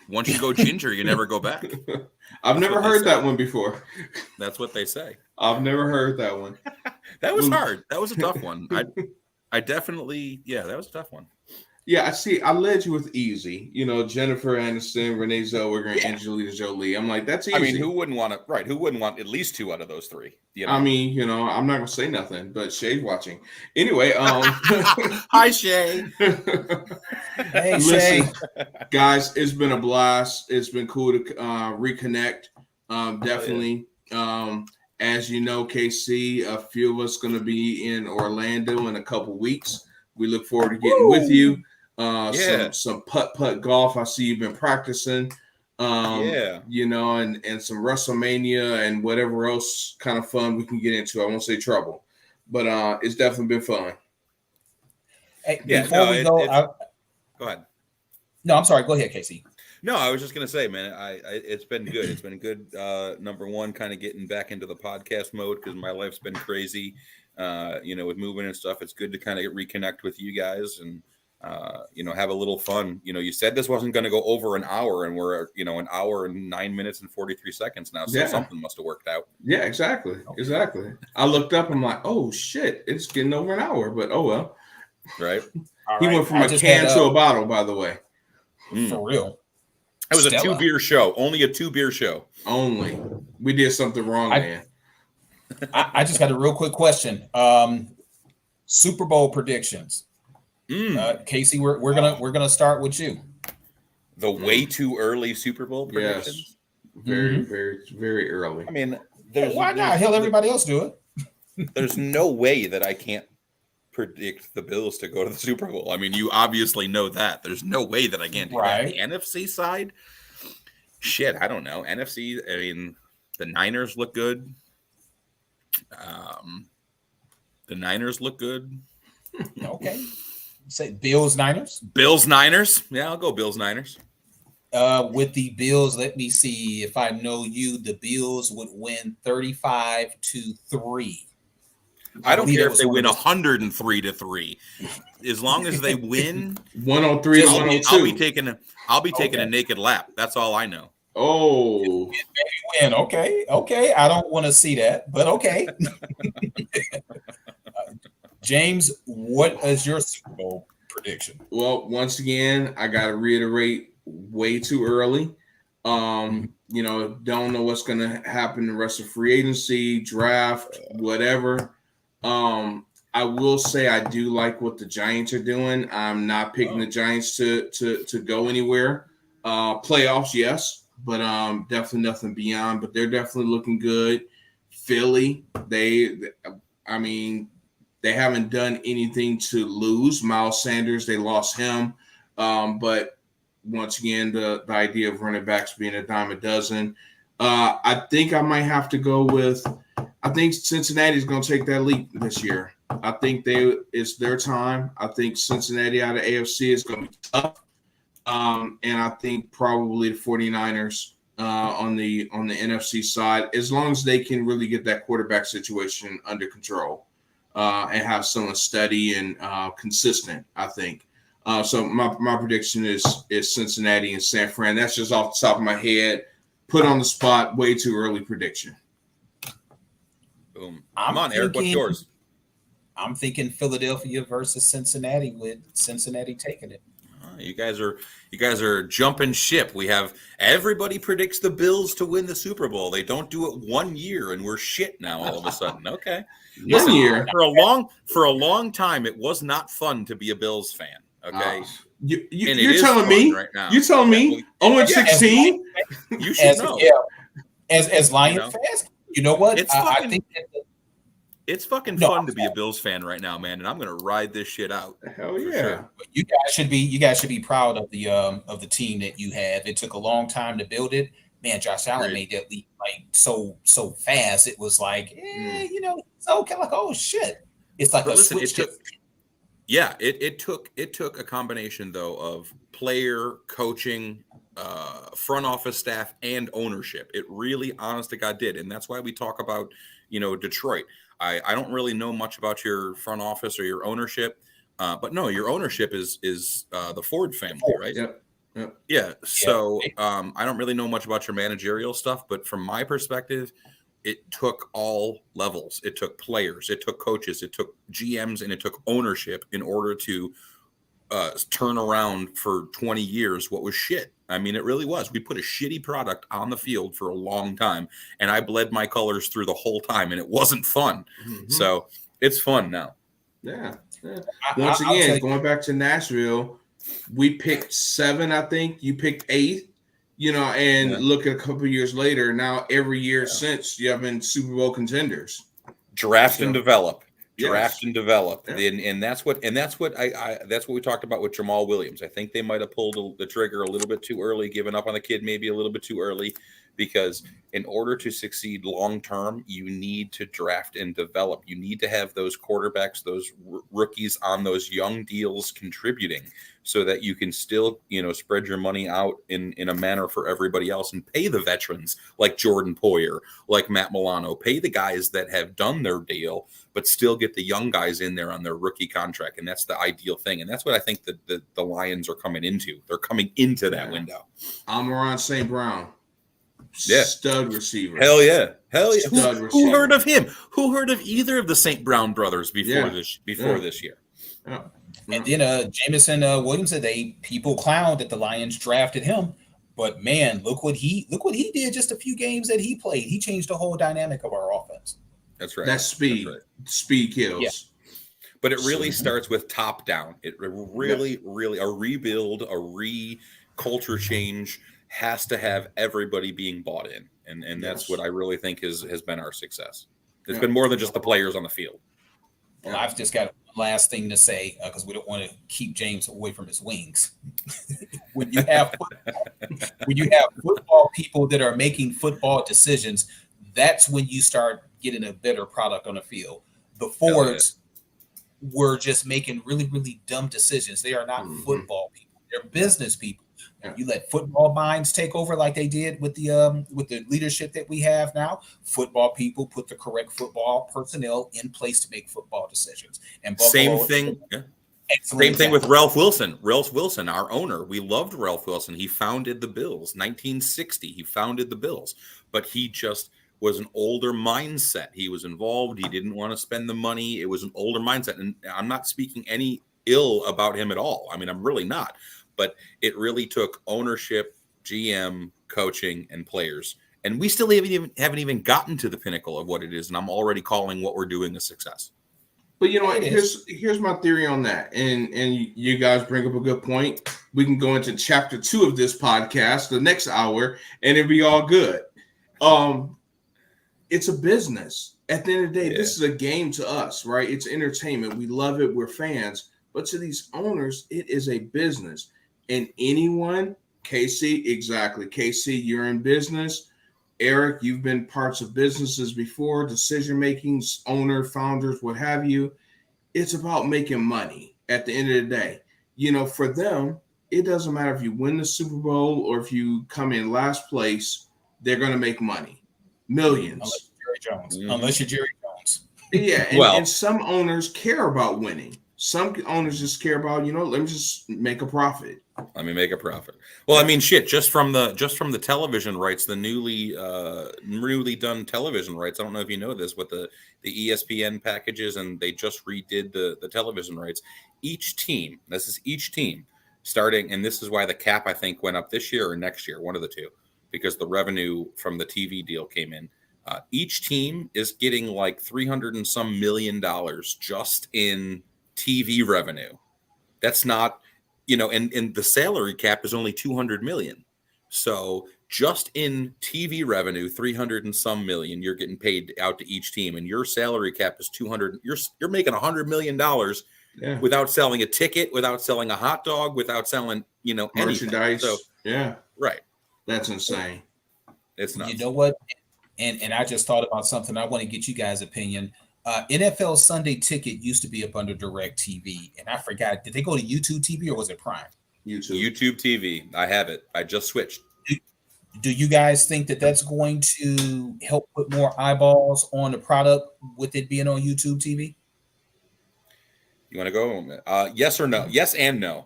Once you go ginger, you never go back. I've never heard that one before. That's what they say. I've never heard that one. That was hard. That was a tough one. I definitely, that was a tough one. Yeah, I see. I led you with easy. Jennifer Aniston, Renee Zellweger, and Angelina Jolie. I'm like, that's easy. I mean, who wouldn't want it? Who wouldn't want at least 2 out of those 3? I mean, I'm not gonna say nothing, but Shay's watching. Anyway, hi Shay. Hey Shay. Guys, it's been a blast. It's been cool to reconnect. Definitely. As you know, KC, a few of us going to be in Orlando in a couple weeks. we look forward to getting with you. Some putt golf. I see you've been practicing. You know, and some WrestleMania and whatever else kind of fun we can get into. I won't say trouble, but it's definitely been fun. Hey, before we go ahead. No, I'm sorry. Go ahead, Casey. No, I was just gonna say, man, it's been good. It's been good. Number one, kind of getting back into the podcast mode because my life's been crazy. You know, with moving and stuff. It's good to kind of reconnect with you guys and you know, have a little fun. You know, you said this wasn't going to go over an hour, and we're, you know, an hour and 9 minutes and 43 seconds now. So something must have worked out. Yeah, exactly. I looked up. I'm like, oh shit, it's getting over an hour. But oh well. Right. He went from a can to a bottle, by the way. For real. It was a 2-beer show. Only a 2-beer show. Only. We did something wrong, man. I just got a real quick question. Super Bowl predictions. Casey, we're gonna start with you. The way too early Super Bowl predictions. Yes. Very early. I mean, why not? Hell, everybody else do it. There's no way that I can't predict the Bills to go to the Super Bowl. I mean, you obviously know that. There's no way that I can't do that. The NFC side, shit, I don't know. NFC, I mean, the Niners look good. The Niners look good. Okay. Say Bills Niners. Bills Niners. Yeah, I'll go Bills Niners. With the Bills, let me see if I know you. The Bills would win 35-3. I don't care if they win 103-3. As long as they win 103 to 102. I'll be taking a naked lap. That's all I know. Oh, win. Okay. I don't want to see that, but okay. James, what is your Super Bowl prediction? Well, once again, I got to reiterate, way too early. You know, don't know what's going to happen the rest of free agency, draft, whatever. I will say I do like what the Giants are doing. I'm not picking the Giants to go anywhere. Playoffs, yes, but definitely nothing beyond. But they're definitely looking good. Philly, they haven't done anything to lose. Miles Sanders, they lost him. But once again, the idea of running backs being a dime a dozen. I think I might have to go with I think Cincinnati is going to take that leap this year. I think it's their time. I think Cincinnati out of AFC is going to be tough. And I think probably the 49ers on the NFC side, as long as they can really get that quarterback situation under control and have someone steady and consistent, I think. So my prediction is Cincinnati and San Fran. That's just off the top of my head. Put on the spot, way too early prediction. Boom. Come on, Eric, what's yours? I'm thinking Philadelphia versus Cincinnati, with Cincinnati taking it. You guys are jumping ship. We have everybody predicts the Bills to win the Super Bowl. They don't do it 1 year, and we're shit now all of a sudden. Okay, Listen, 1 year for a long time, it was not fun to be a Bills fan. Okay, you're telling me right now. You're telling me 0-16. You should know. As Lion fans, you know what? I think it's fucking fun to be a Bills fan right now, man, and I'm gonna ride this shit out. Hell yeah! Sure. You guys should be proud of the team that you have. It took a long time to build it. Man, Josh Allen made that leap like so fast. It was like, you know, it's okay. Like, oh shit! It's like switch. It took a combination though of player, coaching, front office staff, and ownership. It really, honest to God, did, and that's why we talk about, you know, Detroit. I don't really know much about your front office or your ownership, but no, your ownership is the Ford family, right? Yep. Yeah. So I don't really know much about your managerial stuff, but from my perspective, it took all levels. It took players, it took coaches, it took GMs, and it took ownership in order to turn around for 20 years what was shit. I mean, it really was. We put a shitty product on the field for a long time, and I bled my colors through the whole time, and it wasn't fun. Mm-hmm. So it's fun now. Yeah. Once again, going back to Nashville, we picked 7, I think. You picked 8, you know, and look at a couple of years later, now every year since you have been Super Bowl contenders. Draft and develop. draft and develop. And that's what we talked about with Jamal Williams. I think they might have pulled the trigger a little bit too early, given up on the kid maybe a little bit too early, because in order to succeed long term, you need to draft and develop. You need to have those quarterbacks, those rookies on those young deals contributing, so that you can still, spread your money out in a manner for everybody else and pay the veterans like Jordan Poyer, like Matt Milano, pay the guys that have done their deal, but still get the young guys in there on their rookie contract. And that's the ideal thing. And that's what I think that the Lions are coming into. They're coming into that window. Amon-Ra St. Brown. Stud receiver. Hell yeah. Who heard of him? Who heard of either of the St. Brown brothers before this year? Yeah. And then Jameson Williams said people clowned that the Lions drafted him, but man, look what he did just a few games that he played. He changed the whole dynamic of our offense. That's right. That's speed. That's right. Speed kills. Yeah. But it really starts with top down. It really a rebuild, a culture change has to have everybody being bought in. And that's what I really think has been our success. It's been more than just the players on the field. Well, I've just got one last thing to say, because we don't want to keep James away from his wings. when you have football people that are making football decisions, that's when you start getting a better product on the field. The Fords were just making really, really dumb decisions. They are not football people. They're business people. You let football minds take over like they did with the leadership that we have now. Football people put the correct football personnel in place to make football decisions. And Buffalo, same thing with Ralph Wilson. Ralph Wilson, our owner, we loved Ralph Wilson. He founded the Bills, 1960. He founded the Bills, but he just was an older mindset. He was involved. He didn't want to spend the money. It was an older mindset, and I'm not speaking any ill about him at all. I mean, I'm really not. But it really took ownership, GM, coaching, and players. And we still haven't even gotten to the pinnacle of what it is. And I'm already calling what we're doing a success. But you know what? Here's my theory on that. And you guys bring up a good point. We can go into chapter 2 of this podcast the next hour, and it'll be all good. It's a business. At the end of the day, this is a game to us, right? It's entertainment. We love it. We're fans. But to these owners, it is a business. And anyone, KC, exactly. KC, you're in business. Eric, you've been parts of businesses before, decision-making, owner, founders, what have you. It's about making money at the end of the day. For them, it doesn't matter if you win the Super Bowl or if you come in last place, they're going to make money. Millions. Unless you're Jerry Jones. Yeah, and some owners care about winning. Some owners just care about, let me just make a profit. Let me make a profit. Well, I mean, just from the television rights, the newly done television rights. I don't know if you know this, but the ESPN packages, and they just redid the television rights. Each team starting, and this is why the cap I think went up this year or next year, one of the two, because the revenue from the TV deal came in. Each team is getting like $300 and some million just in TV revenue. That's not, and the salary cap is only 200 million. So just in TV revenue, 300 and some million, you're getting paid out to each team, and your salary cap is 200. You're making $100 million without selling a ticket, without selling a hot dog, without selling, merchandise. So, right. That's insane. It's nuts. You know what? And I just thought about something. I want to get you guys' opinion. NFL Sunday Ticket used to be up under Direct TV, and I forgot. Did they go to YouTube TV or was it Prime? YouTube TV. I have it. I just switched. Do you guys think that that's going to help put more eyeballs on the product with it being on YouTube TV? You want to go? Yes or no? Yes and no.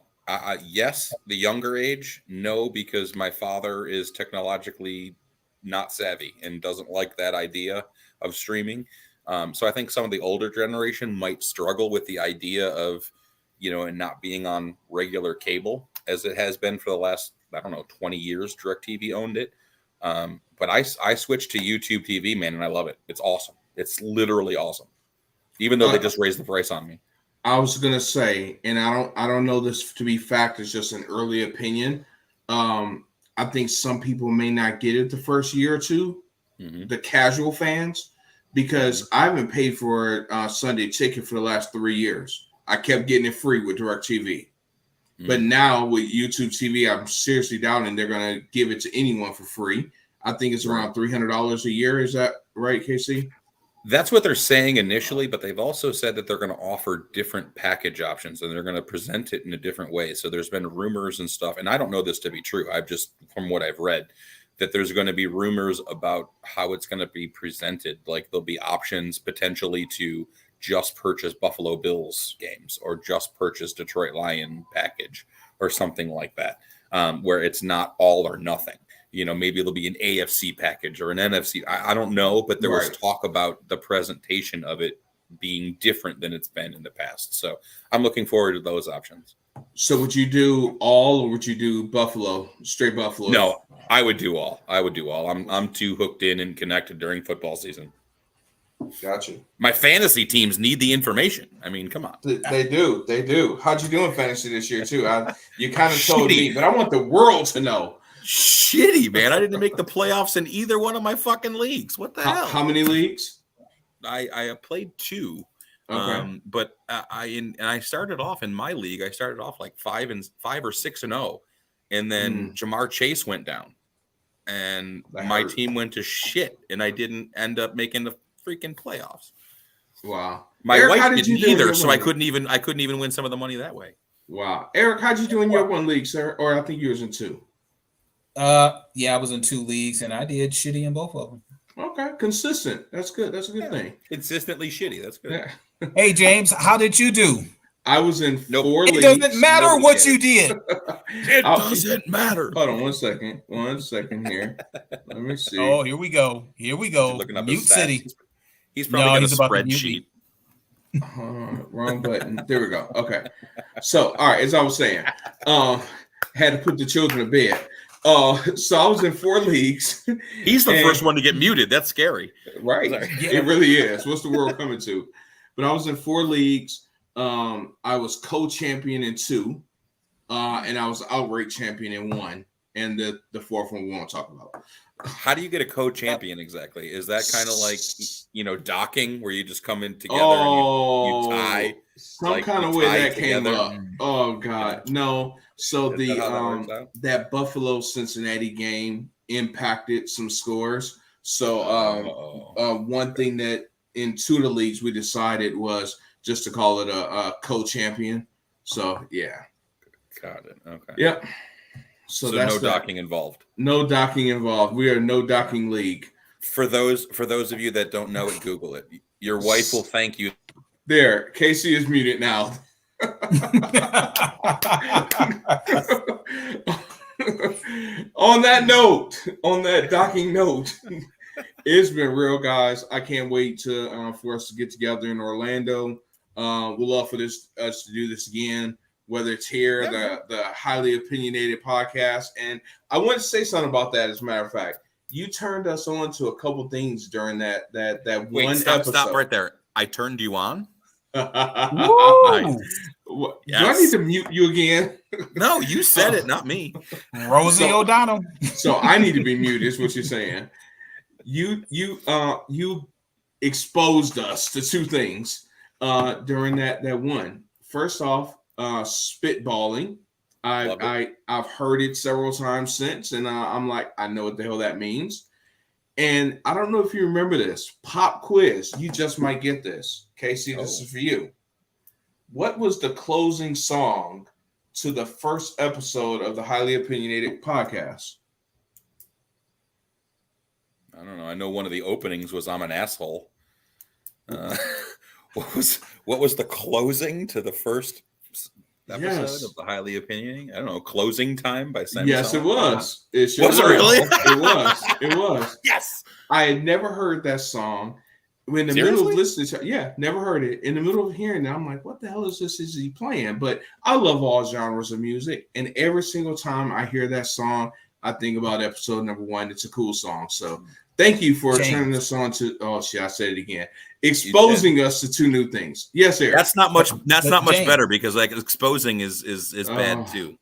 Yes, the younger age. No, because my father is technologically not savvy and doesn't like that idea of streaming. So I think some of the older generation might struggle with the idea of, and not being on regular cable as it has been for the last, 20 years. DirecTV owned it. But I switched to YouTube TV, man, and I love it. It's awesome. It's literally awesome. Even though they just raised the price on me. I was going to say, and I don't know this to be fact, it's just an early opinion. I think some people may not get it the first year or two, the casual fans. because I haven't paid for Sunday Ticket for the last 3 years. I kept getting it free with DirecTV. But now with YouTube TV, I'm seriously doubting they're going to give it to anyone for free. I think it's around $300 a year. Is that right, Casey? That's what they're saying initially, but they've also said that they're going to offer different package options and they're going to present it in a different way. So there's been rumors and stuff, and I don't know this to be true. I've just, from what I've read, that there's going to be rumors about how it's going to be presented. Like there'll be options potentially to just purchase Buffalo Bills games or just purchase Detroit Lion package or something like that, where it's not all or nothing. You know, maybe it'll be an AFC package or an NFC. I don't know, but there was talk about the presentation of it being different than it's been in the past. So I'm looking forward to those options. So would you do all or would you do Buffalo, straight Buffalo? No, I would do all. I'm too hooked in and connected during football season. Gotcha. My fantasy teams need the information. I mean, come on. They do. How'd you do in fantasy this year, too? You kind of told me, but I want the world to know. Shitty, man. I didn't make the playoffs in either one of my fucking leagues. What the hell? How many leagues? I played 2. Okay. But I started off in my league. I started off like 5 or 6-0. And then Jamar Chase went down. And my team went to shit. And I didn't end up making the freaking playoffs. Wow. My Eric, wife didn't either, so I couldn't even win some of the money that way. Wow. Eric, how'd you do in your one league, sir? Or I think you was in 2. Yeah, I was in 2 leagues and I did shitty in both of them. Okay, consistent. That's good. That's a good thing. Consistently shitty. That's good. Yeah. Hey, James, how did you do? I was in 4 leagues. It doesn't matter what you did. It doesn't matter. Hold on 1 second. 1 second here. Let me see. Oh, here we go. Looking up Mute City. He's probably got a spreadsheet. Wrong button. There we go. Okay. So, all right, as I was saying, had to put the children to bed. So I was in 4 leagues. He's the first one to get muted. That's scary. Right. It really is. What's the world coming to? But I was in 4 leagues. I was co-champion in 2. And I was outright champion in 1. And the 4th one we won't talk about. How do you get a co-champion exactly? Is that kind of like, docking where you just come in together and you tie? Some kind of way that came up. Oh, God. No. So that Buffalo Cincinnati game impacted some scores. So one thing that in 2 of the leagues we decided was just to call it a co-champion. So, yeah. Got it. Okay. Yep. So that's no docking involved. No docking involved. We are a no docking league. For those of you that don't know it, Google it. Your wife will thank you. There, Casey is muted now. On that docking note, it's been real, guys. I can't wait for us to get together in Orlando. We'd love for us to do this again. Whether it's here, the Highly Opinionated Podcast. And I want to say something about that, as a matter of fact. You turned us on to a couple things during that Wait, one stop, episode. Stop right there. I turned you on? Nice. Yes. Do I need to mute you again? No, you said it, not me. Rosie O'Donnell. So I need to be muted, is what you're saying. You exposed us to 2 things during that one. First off, spitballing. I've heard it several times since, and I'm like, I know what the hell that means. And I don't know if you remember this pop quiz. You just might get this. Casey, this is for you. What was the closing song to the first episode of the Highly Opinionated Podcast? I don't know. I know one of the openings was "I'm an asshole." What was the closing to the first episode of the Highly Opinionated? I don't know. "Closing Time" by Sam. Yes, it was. It was really? It was. Yes. I had never heard that song. In the middle of listening to never heard it. In the middle of hearing it, I'm like, what the hell is he playing? But I love all genres of music. And every single time I hear that song, I think about episode number 1. It's a cool song. So thank you for turning us on to, I said it again. Exposing us to 2 new things. Yes, Eric. That's not much better because like exposing is bad too.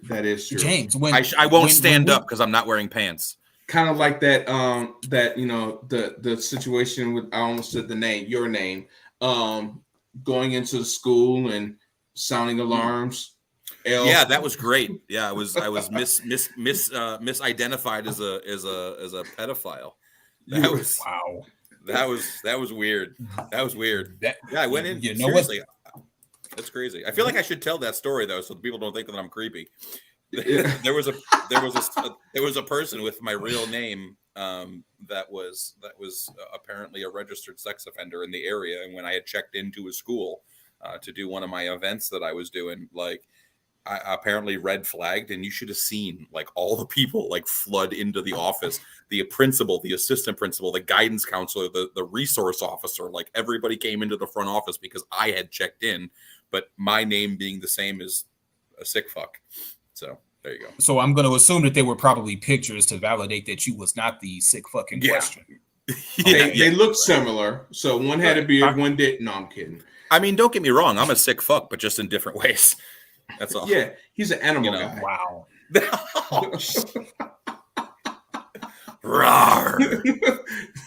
That is true. James, I won't stand up because I'm not wearing pants. kind of like that. That the situation with, I almost said your name. Going into the school and sounding alarms. Yeah, that was great. Yeah, I was misidentified as a pedophile. That was wow. That was weird. That was weird. Yeah, I went in. You know seriously, that's crazy. I feel like I should tell that story though, so people don't think that I'm creepy. there was a person with my real name that was apparently a registered sex offender in the area, and when I had checked into a school to do one of my events that I was doing, like, I apparently red flagged, and you should have seen like all the people like flood into the office, the principal, the assistant principal, the guidance counselor, the resource officer, like everybody came into the front office because I had checked in, but my name being the same as a sick fuck. So there you go. So I'm going to assume that there were probably pictures to validate that you was not the sick fucking question. They looked similar. So one had a beard, one didn't. No, I'm kidding. I mean, don't get me wrong. I'm a sick fuck, but just in different ways. That's all. Yeah, he's an animal guy. Wow.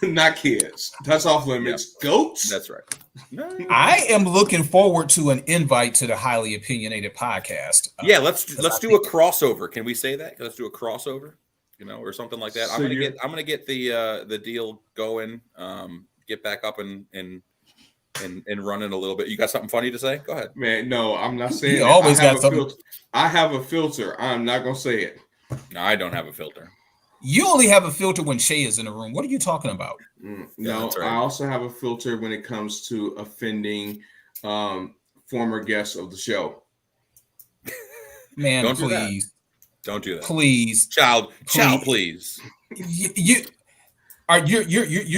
Not kids. That's off limits. Yep. Goats. That's right. I am looking forward to an invite to the Highly Opinionated Podcast. Yeah, let's do a crossover. Can we say that? Let's do a crossover, or something like that. So I'm gonna get the deal going. Get back up and running a little bit. You got something funny to say? Go ahead. Man, no, I'm not saying you always got something. I have a filter. I'm not gonna say it. No, I don't have a filter. You only have a filter when Shay is in the room. What are you talking about? No, right. I also have a filter when it comes to offending former guests of the show. Man, don't please. Don't do that. Please. Child, please. You're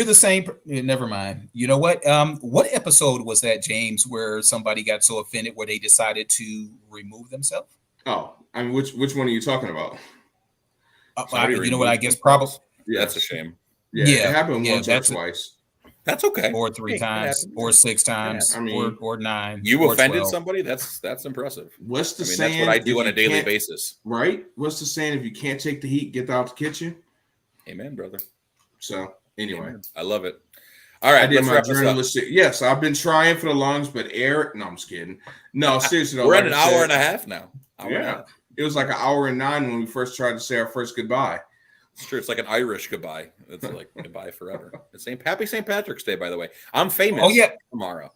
the same. Never mind. You know what? What episode was that, James, where somebody got so offended where they decided to remove themselves? Oh, I mean, which one are you talking about? You know what? I guess probably. Yeah, that's a shame. Yeah, it happened once or twice. That's okay. Or 3 times, or 6 times, or 9. You offended somebody? That's impressive. What's the saying? That's what I do on a daily basis. Right? What's the saying? If you can't take the heat, get out the kitchen. Amen, brother. So anyway, amen. I love it. All right, let's wrap this up. Yes, I've been trying for the longest, but Eric. No, I'm just kidding. No, seriously. We're at an hour and a half now. It was like an hour and 9 when we first tried to say our first goodbye. It's true. It's like an Irish goodbye. It's like goodbye forever. It's Happy St. Patrick's Day, by the way. I'm famous. Oh yeah, tomorrow.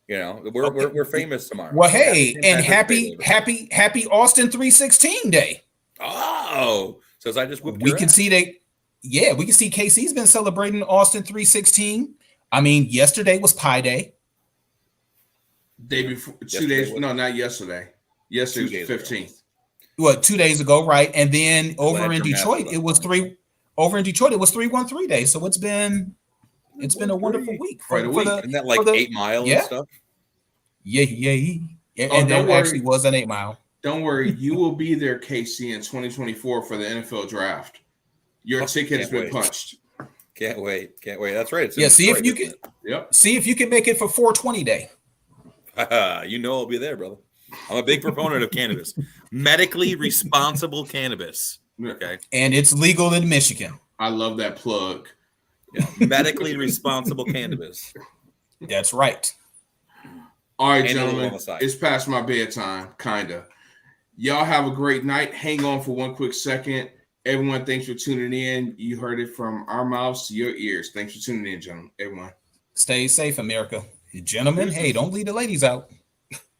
We're famous tomorrow. Well, hey, and happy Austin 316 Day. Oh, says I just whooped. We can see that. Yeah, we can see KC's been celebrating Austin 316. I mean, yesterday was Pi Day. Day before, 2 days. No, not yesterday. Yesterday was 15th. What, 2 days ago, right? And then over in Detroit, it was 313 Day. So it's been a wonderful week. Isn't that like 8 Mile and stuff? Yeah. And there actually was an 8 Mile. Don't worry, you will be there, KC, in 2024 for the NFL draft. Your ticket has been punched. Can't wait. That's right. See if you can. Yep. See if you can make it for 420 Day. I'll be there, brother. I'm a big proponent of cannabis. Medically responsible cannabis. Okay. And it's legal in Michigan. I love that plug. Yeah. Medically responsible cannabis. That's right. All right, gentlemen. It's past my bedtime, kinda. Y'all have a great night. Hang on for one quick second. Everyone, thanks for tuning in. You heard it from our mouths to your ears. Thanks for tuning in, gentlemen. Everyone. Stay safe, America. Gentlemen, hey, don't leave the ladies out.